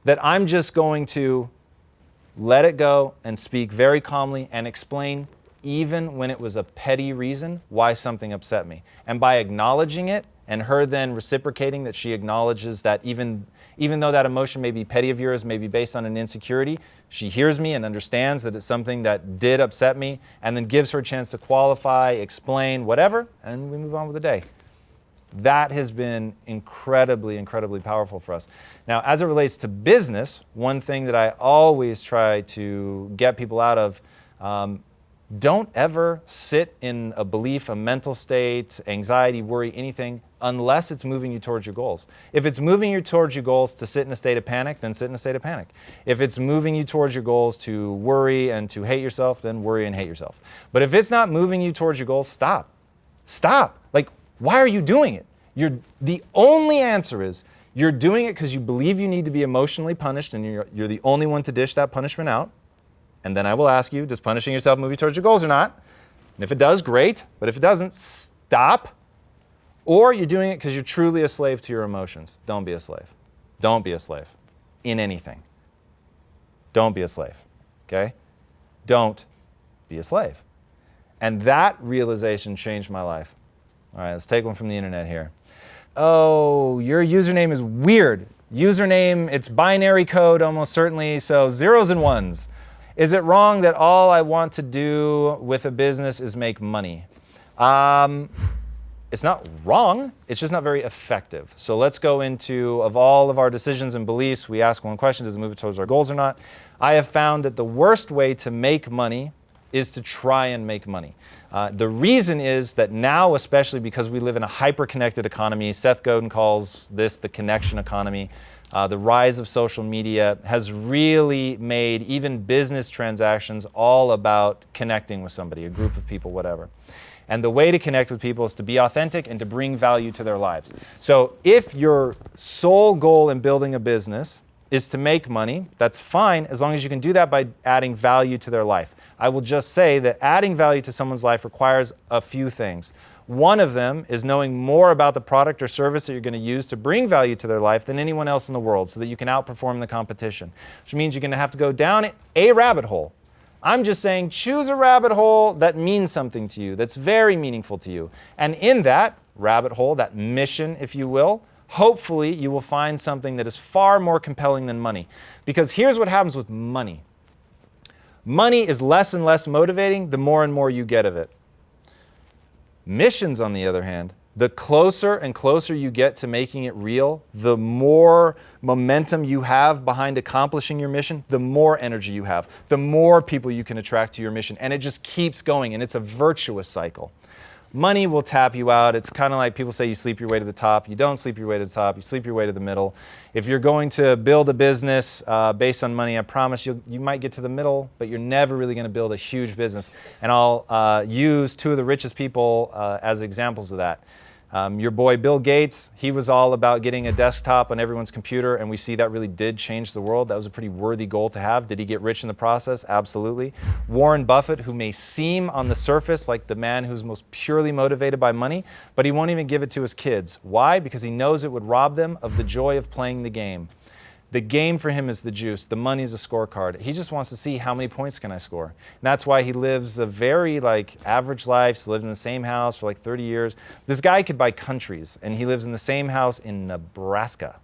that I'm just going to let it go and speak very calmly and explain even when it was a petty reason why something upset me. And by acknowledging it and her then reciprocating that she acknowledges that even though that emotion may be petty of yours, may be based on an insecurity, she hears me and understands that it's something that did upset me and then gives her a chance to qualify, explain, whatever, and we move on with the day. That has been incredibly, incredibly powerful for us. Now, as it relates to business, one thing that I always try to get people out of, don't ever sit in a belief, a mental state, anxiety, worry, anything, unless it's moving you towards your goals. If it's moving you towards your goals to sit in a state of panic, then sit in a state of panic. If it's moving you towards your goals to worry and to hate yourself, then worry and hate yourself. But if it's not moving you towards your goals, stop. Stop. Like, why are you doing it? The only answer is you're doing it because you believe you need to be emotionally punished, and you're the only one to dish that punishment out. And then I will ask you, does punishing yourself move you towards your goals or not? And if it does, great. But if it doesn't, stop. Or you're doing it because you're truly a slave to your emotions. Don't be a slave. Don't be a slave in anything. Don't be a slave, okay? Don't be a slave. And that realization changed my life. All right, let's take one from the internet here. Oh, your username is weird. Username, it's binary code almost certainly, so zeros and ones. Is it wrong that all I want to do with a business is make money? It's not wrong, it's just not very effective. So let's go into, of all of our decisions and beliefs, we ask one question, does it move towards our goals or not? I have found that the worst way to make money is to try and make money. The reason is that now, especially because we live in a hyper-connected economy, Seth Godin calls this the connection economy, the rise of social media has really made even business transactions all about connecting with somebody, a group of people, whatever. And the way to connect with people is to be authentic and to bring value to their lives. So if your sole goal in building a business is to make money, that's fine as long as you can do that by adding value to their life. I will just say that adding value to someone's life requires a few things. One of them is knowing more about the product or service that you're going to use to bring value to their life than anyone else in the world so that you can outperform the competition, which means you're going to have to go down a rabbit hole. I'm just saying choose a rabbit hole that means something to you, that's very meaningful to you. And in that rabbit hole, that mission, if you will, hopefully you will find something that is far more compelling than money. Because here's what happens with money. Money is less and less motivating the more and more you get of it. Missions, on the other hand, the closer and closer you get to making it real, the more momentum you have behind accomplishing your mission, the more energy you have, the more people you can attract to your mission. And it just keeps going, and it's a virtuous cycle. Money will tap you out. It's kind of like people say you sleep your way to the top. You don't sleep your way to the top. You sleep your way to the middle. If you're going to build a business based on money, I promise you might get to the middle, but you're never really going to build a huge business. And I'll use two of the richest people as examples of that. Your boy Bill Gates, he was all about getting a desktop on everyone's computer, and we see that really did change the world. That was a pretty worthy goal to have. Did he get rich in the process? Absolutely. Warren Buffett, who may seem on the surface like the man who's most purely motivated by money, but he won't even give it to his kids. Why? Because he knows it would rob them of the joy of playing the game. The game for him is the juice. The money's a scorecard. He just wants to see how many points can I score. And that's why he lives a very average life. He's lived in the same house for 30 years. This guy could buy countries, and he lives in the same house in Nebraska.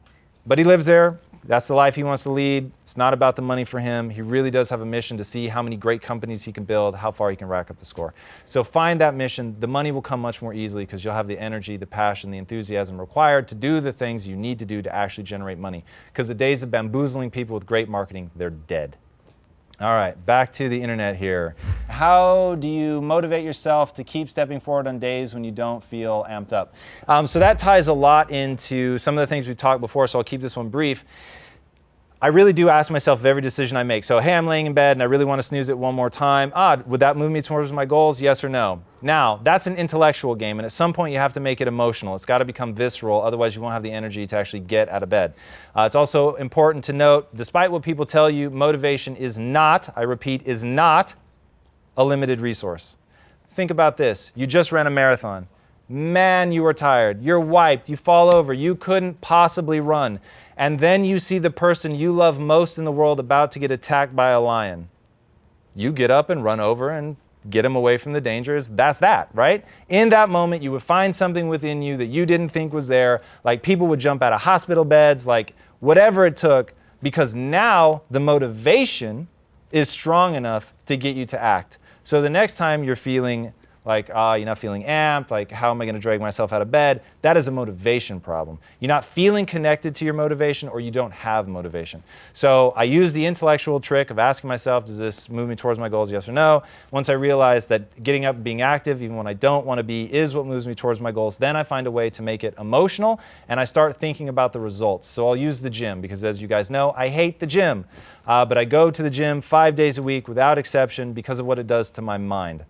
But he lives there. That's the life he wants to lead. It's not about the money for him. He really does have a mission to see how many great companies he can build, how far he can rack up the score. So find that mission. The money will come much more easily because you'll have the energy, the passion, the enthusiasm required to do the things you need to do to actually generate money. Because the days of bamboozling people with great marketing, they're dead. All right, back to the internet here. How do you motivate yourself to keep stepping forward on days when you don't feel amped up? So that ties a lot into some of the things we've talked before, so I'll keep this one brief. I really do ask myself of every decision I make. So, hey, I'm laying in bed and I really want to snooze it one more time. Would that move me towards my goals? Yes or no? Now, that's an intellectual game, and at some point you have to make it emotional. It's got to become visceral, otherwise you won't have the energy to actually get out of bed. It's also important to note, despite what people tell you, motivation is not, I repeat, is not a limited resource. Think about this. You just ran a marathon. Man, you are tired. You're wiped. You fall over. You couldn't possibly run. And then you see the person you love most in the world about to get attacked by a lion. You get up and run over and get him away from the dangers. That's that, right? In that moment, you would find something within you that you didn't think was there. Like people would jump out of hospital beds, like whatever it took, because now the motivation is strong enough to get you to act. So the next time you're feeling you're not feeling amped, how am I going to drag myself out of bed? That is a motivation problem. You're not feeling connected to your motivation, or you don't have motivation. So I use the intellectual trick of asking myself, does this move me towards my goals, yes or no? Once I realize that getting up and being active, even when I don't want to be, is what moves me towards my goals, then I find a way to make it emotional, and I start thinking about the results. So I'll use the gym, because as you guys know, I hate the gym. But I go to the gym 5 days a week without exception because of what it does to my mind.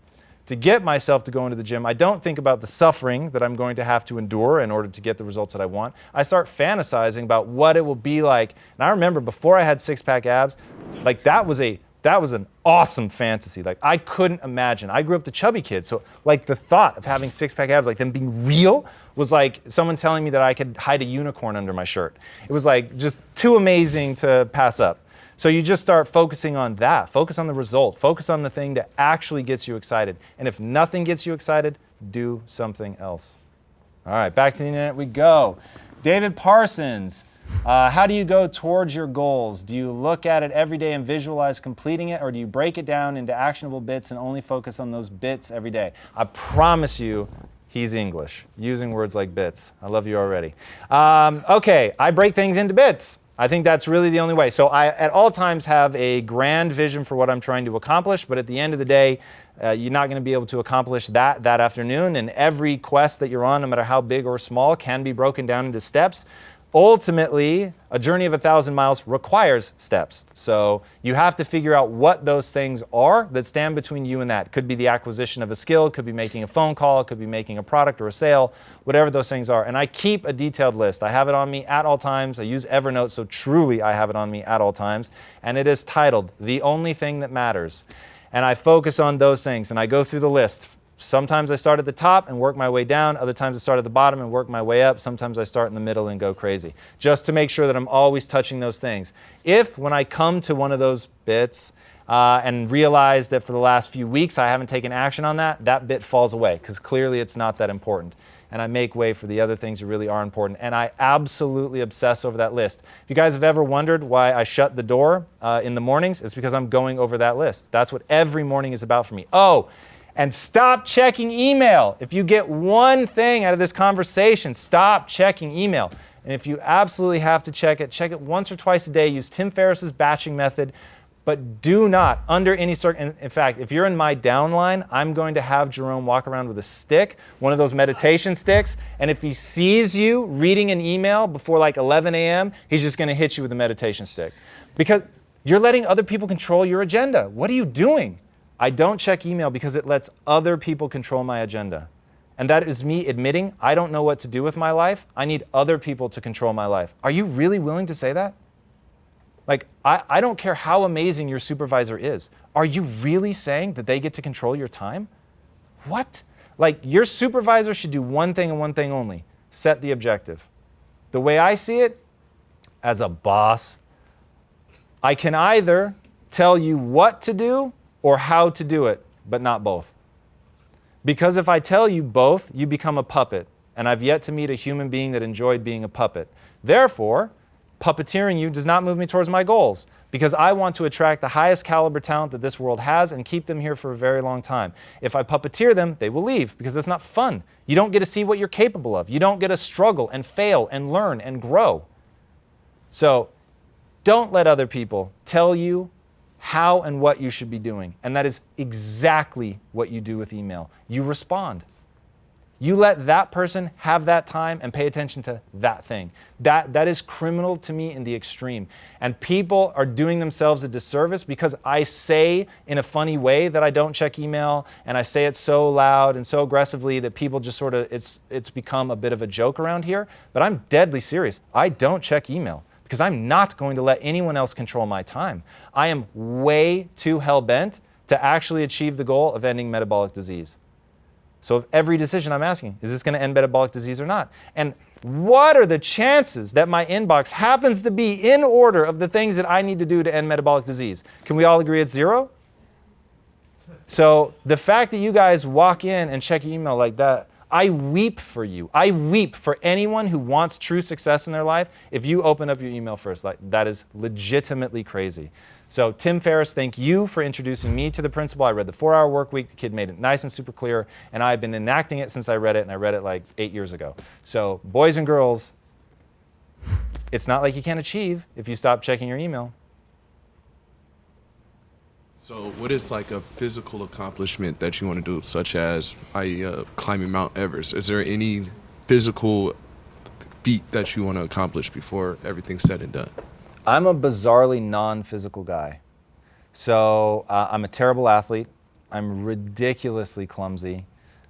To get myself to go into the gym, I don't think about the suffering that I'm going to have to endure in order to get the results that I want. I start fantasizing about what it will be like. And I remember before I had six-pack abs, that was an awesome fantasy. I couldn't imagine. I grew up the chubby kid, so the thought of having six-pack abs, them being real, was like someone telling me that I could hide a unicorn under my shirt. It was just too amazing to pass up. So you just start focusing on that. Focus on the result. Focus on the thing that actually gets you excited. And if nothing gets you excited, do something else. All right, back to the internet we go. David Parsons, how do you go towards your goals? Do you look at it every day and visualize completing it, or do you break it down into actionable bits and only focus on those bits every day? I promise you, he's English, using words like bits. I love you already. Okay, I break things into bits. I think that's really the only way. So I, at all times, have a grand vision for what I'm trying to accomplish, but at the end of the day, you're not going to be able to accomplish that afternoon, and every quest that you're on, no matter how big or small, can be broken down into steps. Ultimately, a journey of 1,000 miles requires steps. So you have to figure out what those things are that stand between you and that. Could be the acquisition of a skill, could be making a phone call, could be making a product or a sale, whatever those things are. And I keep a detailed list. I have it on me at all times. I use Evernote, so truly I have it on me at all times. And it is titled, The Only Thing That Matters. And I focus on those things, and I go through the list. Sometimes I start at the top and work my way down. Other times I start at the bottom and work my way up. Sometimes I start in the middle and go crazy, just to make sure that I'm always touching those things. If, when I come to one of those bits and realize that for the last few weeks I haven't taken action on that bit falls away, because clearly it's not that important. And I make way for the other things that really are important. And I absolutely obsess over that list. If you guys have ever wondered why I shut the door in the mornings, it's because I'm going over that list. That's what every morning is about for me. Oh, and stop checking email. If you get one thing out of this conversation, stop checking email. And if you absolutely have to check it once or twice a day. Use Tim Ferriss's batching method. But do not, under any circumstance, in fact, if you're in my downline, I'm going to have Jerome walk around with a stick, one of those meditation sticks, and if he sees you reading an email before like 11 a.m., he's just going to hit you with a meditation stick. Because you're letting other people control your agenda. What are you doing? I don't check email because it lets other people control my agenda. And that is me admitting I don't know what to do with my life. I need other people to control my life. Are you really willing to say that? Like, I don't care how amazing your supervisor is. Are you really saying that they get to control your time? What? Like, your supervisor should do one thing and one thing only: set the objective. The way I see it, as a boss, I can either tell you what to do or how to do it, but not both. Because if I tell you both, you become a puppet, and I've yet to meet a human being that enjoyed being a puppet. Therefore, puppeteering you does not move me towards my goals, because I want to attract the highest caliber talent that this world has and keep them here for a very long time. If I puppeteer them, they will leave because it's not fun. You don't get to see what you're capable of. You don't get to struggle and fail and learn and grow. So don't let other people tell you how and what you should be doing. And that is exactly what you do with email. You respond. You let that person have that time and pay attention to that thing. That is criminal to me in the extreme. And people are doing themselves a disservice because I say in a funny way that I don't check email, and I say it so loud and so aggressively that people just sort of, it's become a bit of a joke around here. But I'm deadly serious. I don't check email because I'm not going to let anyone else control my time. I am way too hell-bent to actually achieve the goal of ending metabolic disease. So every decision I'm asking, is this going to end metabolic disease or not? And what are the chances that my inbox happens to be in order of the things that I need to do to end metabolic disease? Can we all agree it's 0? So the fact that you guys walk in and check your email like that, I weep for you. I weep for anyone who wants true success in their life. If you open up your email first, like, that is legitimately crazy. So Tim Ferriss, thank you for introducing me to the principle. I read the 4-Hour Work Week. The kid made it nice and super clear, and I've been enacting it since I read it, and I read it like 8 years ago. So boys and girls, it's not like you can't achieve if you stop checking your email. So what is like a physical accomplishment that you want to do, such as climbing Mount Everest? Is there any physical feat that you want to accomplish before everything's said and done? I'm a bizarrely non-physical guy. So I'm a terrible athlete. I'm ridiculously clumsy.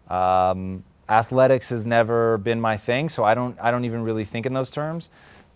Athletics has never been my thing, so I don't even really think in those terms.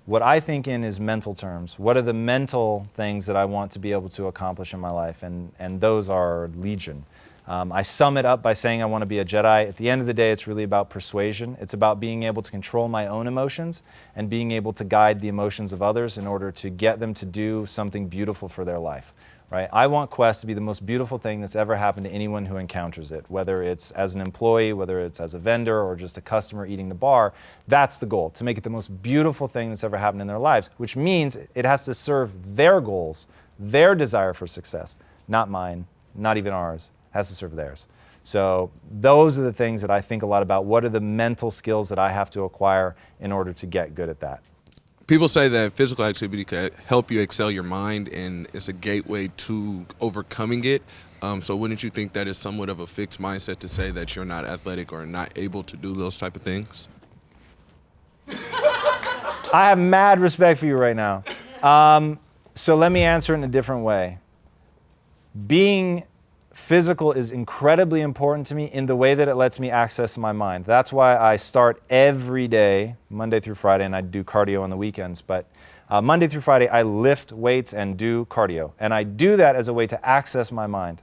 What I think in is mental terms. What are the mental things that I want to be able to accomplish in my life? And those are legion. I sum it up by saying I want to be a Jedi. At the end of the day, it's really about persuasion. It's about being able to control my own emotions and being able to guide the emotions of others in order to get them to do something beautiful for their life. Right? I want Quest to be the most beautiful thing that's ever happened to anyone who encounters it, whether it's as an employee, whether it's as a vendor, or just a customer eating the bar. That's the goal, to make it the most beautiful thing that's ever happened in their lives, which means it has to serve their goals, their desire for success, not mine, not even ours. It has to serve theirs. So those are the things that I think a lot about. What are the mental skills that I have to acquire in order to get good at that? People say that physical activity can help you excel your mind, and it's a gateway to overcoming it. So wouldn't you think that is somewhat of a fixed mindset to say that you're not athletic or not able to do those type of things? I have mad respect for you right now. So let me answer it in a different way. Being physical is incredibly important to me in the way that it lets me access my mind. That's why I start every day, Monday through Friday, and I do cardio on the weekends. But Monday through Friday, I lift weights and do cardio. And I do that as a way to access my mind.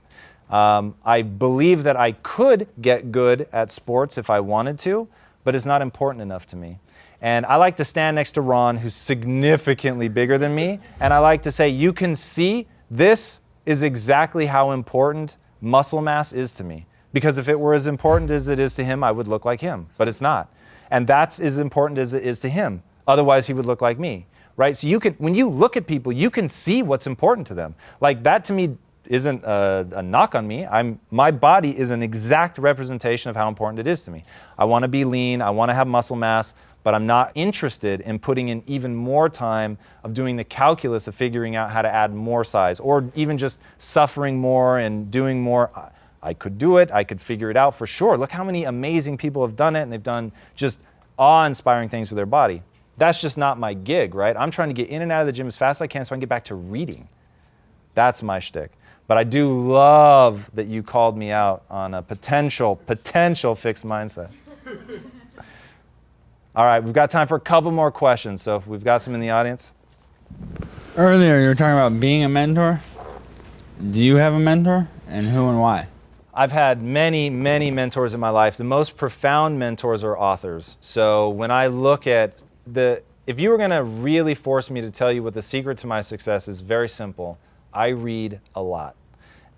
I believe that I could get good at sports if I wanted to, but it's not important enough to me. And I like to stand next to Ron, who's significantly bigger than me, and I like to say, you can see this is exactly how important muscle mass is to me. Because if it were as important as it is to him, I would look like him, but it's not. And that's as important as it is to him. Otherwise, he would look like me, right? So you can, when you look at people, you can see what's important to them. Like that to me isn't a knock on me. My body is an exact representation of how important it is to me. I want to be lean, I want to have muscle mass, but I'm not interested in putting in even more time of doing the calculus of figuring out how to add more size, or even just suffering more and doing more. I could do it, I could figure it out for sure. Look how many amazing people have done it, and they've done just awe-inspiring things with their body. That's just not my gig, right? I'm trying to get in and out of the gym as fast as I can so I can get back to reading. That's my shtick. But I do love that you called me out on a potential fixed mindset. All right, we've got time for a couple more questions, so if we've got some in the audience. Earlier, you were talking about being a mentor. Do you have a mentor, and who and why? I've had many, many mentors in my life. The most profound mentors are authors. So when I look at if you were going to really force me to tell you what the secret to my success is, very simple. I read a lot.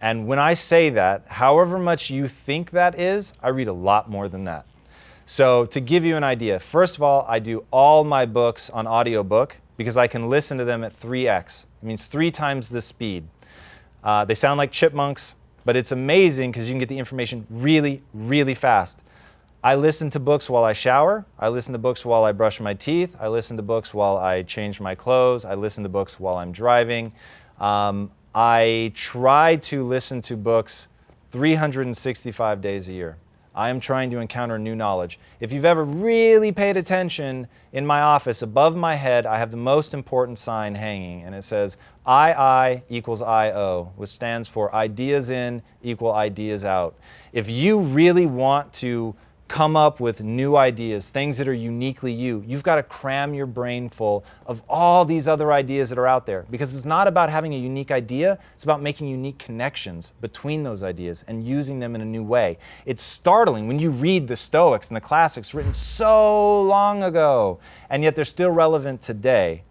And when I say that, however much you think that is, I read a lot more than that. So to give you an idea, first of all, I do all my books on audiobook because I can listen to them at 3x. It means 3 times the speed. They sound like chipmunks, but it's amazing because you can get the information really, really fast. I listen to books while I shower. I listen to books while I brush my teeth. I listen to books while I change my clothes. I listen to books while I'm driving. I try to listen to books 365 days a year. I am trying to encounter new knowledge. If you've ever really paid attention, in my office, above my head, I have the most important sign hanging, and it says II equals IO, which stands for ideas in equal ideas out. If you really want to come up with new ideas, things that are uniquely you, you've got to cram your brain full of all these other ideas that are out there. Because it's not about having a unique idea, it's about making unique connections between those ideas and using them in a new way. It's startling when you read the Stoics and the classics written so long ago, and yet they're still relevant today.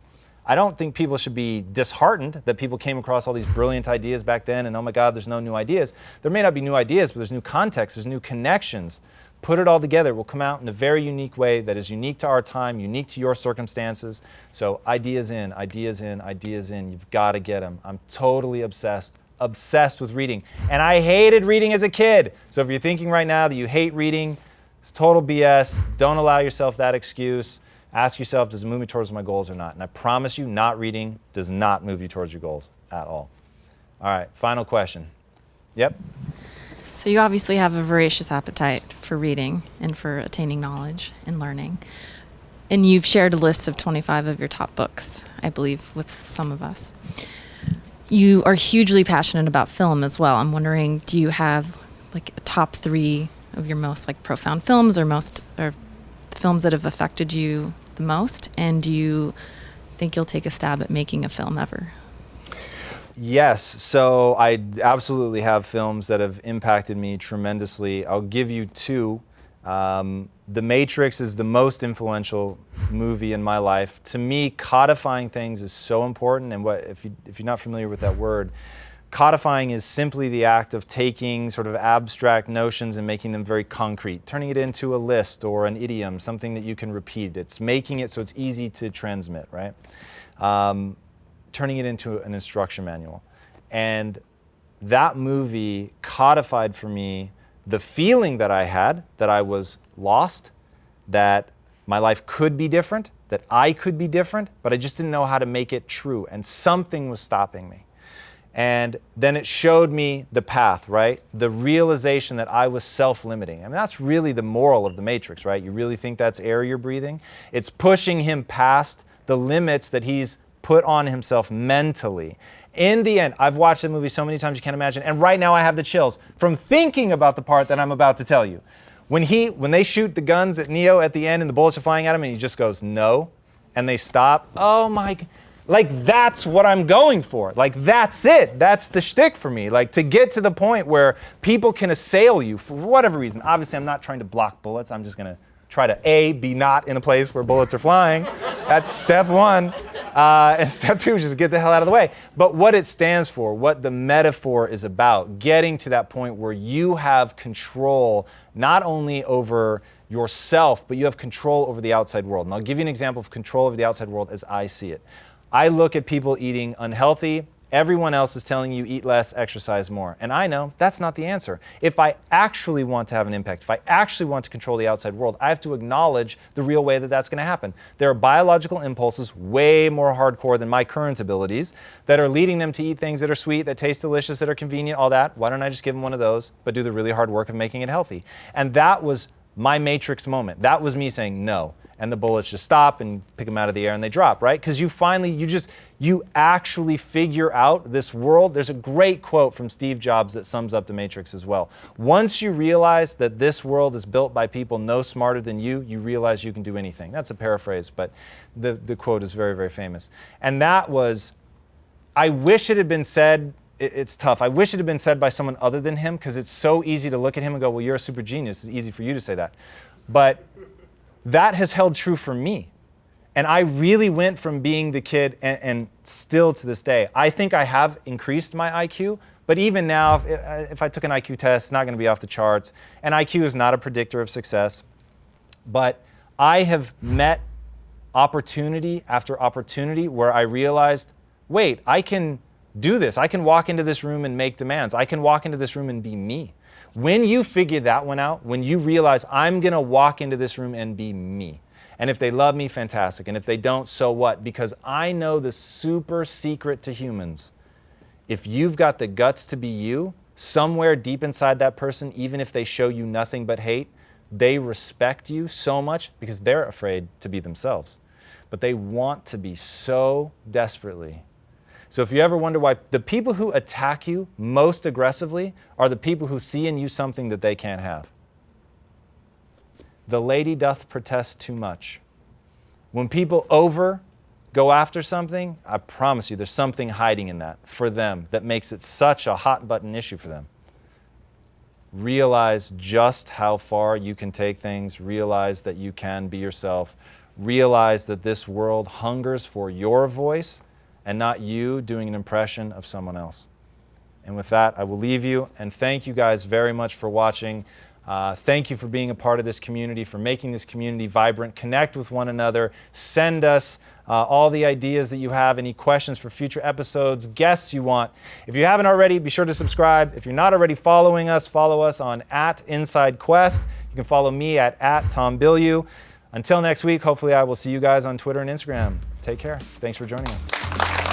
I don't think people should be disheartened that people came across all these brilliant ideas back then and oh my God, there's no new ideas. There may not be new ideas, but there's new context, there's new connections. Put it all together, it will come out in a very unique way that is unique to our time, unique to your circumstances. So ideas in, ideas in, ideas in, you've got to get them. I'm totally obsessed with reading. And I hated reading as a kid. So if you're thinking right now that you hate reading, it's total BS. Don't allow yourself that excuse. Ask yourself, does it move me towards my goals or not? And I promise you, not reading does not move you towards your goals at all. All right, final question. Yep. So you obviously have a voracious appetite for reading and for attaining knowledge and learning. And you've shared a list of 25 of your top books, I believe, with some of us. You are hugely passionate about film as well. I'm wondering, do you have like a top 3 of your most like profound films or films that have affected you the most? And do you think you'll take a stab at making a film ever? Yes, so I absolutely have films that have impacted me tremendously. I'll give you 2. The Matrix is the most influential movie in my life. To me, codifying things is so important, and if you're not familiar with that word, codifying is simply the act of taking sort of abstract notions and making them very concrete, turning it into a list or an idiom, something that you can repeat. It's making it so it's easy to transmit, right? Turning it into an instruction manual. And that movie codified for me the feeling that I had, that I was lost, that my life could be different, that I could be different, but I just didn't know how to make it true, and something was stopping me. And then it showed me the path, right? The realization that I was self-limiting. I mean, that's really the moral of the Matrix, right? You really think that's air you're breathing? It's pushing him past the limits that he's put on himself mentally. In the end, I've watched the movie so many times you can't imagine, and right now I have the chills from thinking about the part that I'm about to tell you. When they shoot the guns at Neo at the end and the bullets are flying at him and he just goes, no, and they stop, oh my, like that's what I'm going for. Like that's it, that's the shtick for me. Like to get to the point where people can assail you for whatever reason. Obviously I'm not trying to block bullets, I'm just gonna try to be not in a place where bullets are flying. That's step 1. And step 2 is just get the hell out of the way. But what it stands for, what the metaphor is about, getting to that point where you have control not only over yourself, but you have control over the outside world. And I'll give you an example of control over the outside world as I see it. I look at people eating unhealthy, Everyone else is telling you eat less, exercise more. And I know that's not the answer. If I actually want to have an impact, if I actually want to control the outside world, I have to acknowledge the real way that that's going to happen. There are biological impulses way more hardcore than my current abilities that are leading them to eat things that are sweet, that taste delicious, that are convenient, all that. Why don't I just give them one of those, but do the really hard work of making it healthy? And that was my matrix moment. That was me saying no. And the bullets just stop and pick them out of the air and they drop, right? Because you actually figure out this world. There's a great quote from Steve Jobs that sums up the matrix as well. Once you realize that this world is built by people no smarter than you, you realize you can do anything. That's a paraphrase, but the quote is very, very famous. And that was, I wish it had been said, it's tough. I wish it had been said by someone other than him, because it's so easy to look at him and go, well, you're a super genius. It's easy for you to say that. But that has held true for me. And I really went from being the kid, and still to this day, I think I have increased my IQ, but even now, if I took an IQ test, it's not going to be off the charts. And IQ is not a predictor of success. But I have met opportunity after opportunity where I realized, wait, I can do this. I can walk into this room and make demands. I can walk into this room and be me. When you figure that one out, when you realize I'm going to walk into this room and be me, and if they love me, fantastic. And if they don't, so what? Because I know the super secret to humans. If you've got the guts to be you, somewhere deep inside that person, even if they show you nothing but hate, they respect you so much because they're afraid to be themselves. But they want to be so desperately. So if you ever wonder why, the people who attack you most aggressively are the people who see in you something that they can't have. The lady doth protest too much. When people go after something, I promise you there's something hiding in that for them that makes it such a hot button issue for them. Realize just how far you can take things. Realize that you can be yourself. Realize that this world hungers for your voice and not you doing an impression of someone else. And with that, I will leave you, and thank you guys very much for watching. Thank you for being a part of this community, for making this community vibrant. Connect with one another. Send us all the ideas that you have, any questions for future episodes, guests you want. If you haven't already, be sure to subscribe. If you're not already following us, follow us on @InsideQuest. You can follow me at Tom Bilyeu. Until next week, hopefully I will see you guys on Twitter and Instagram. Take care. Thanks for joining us.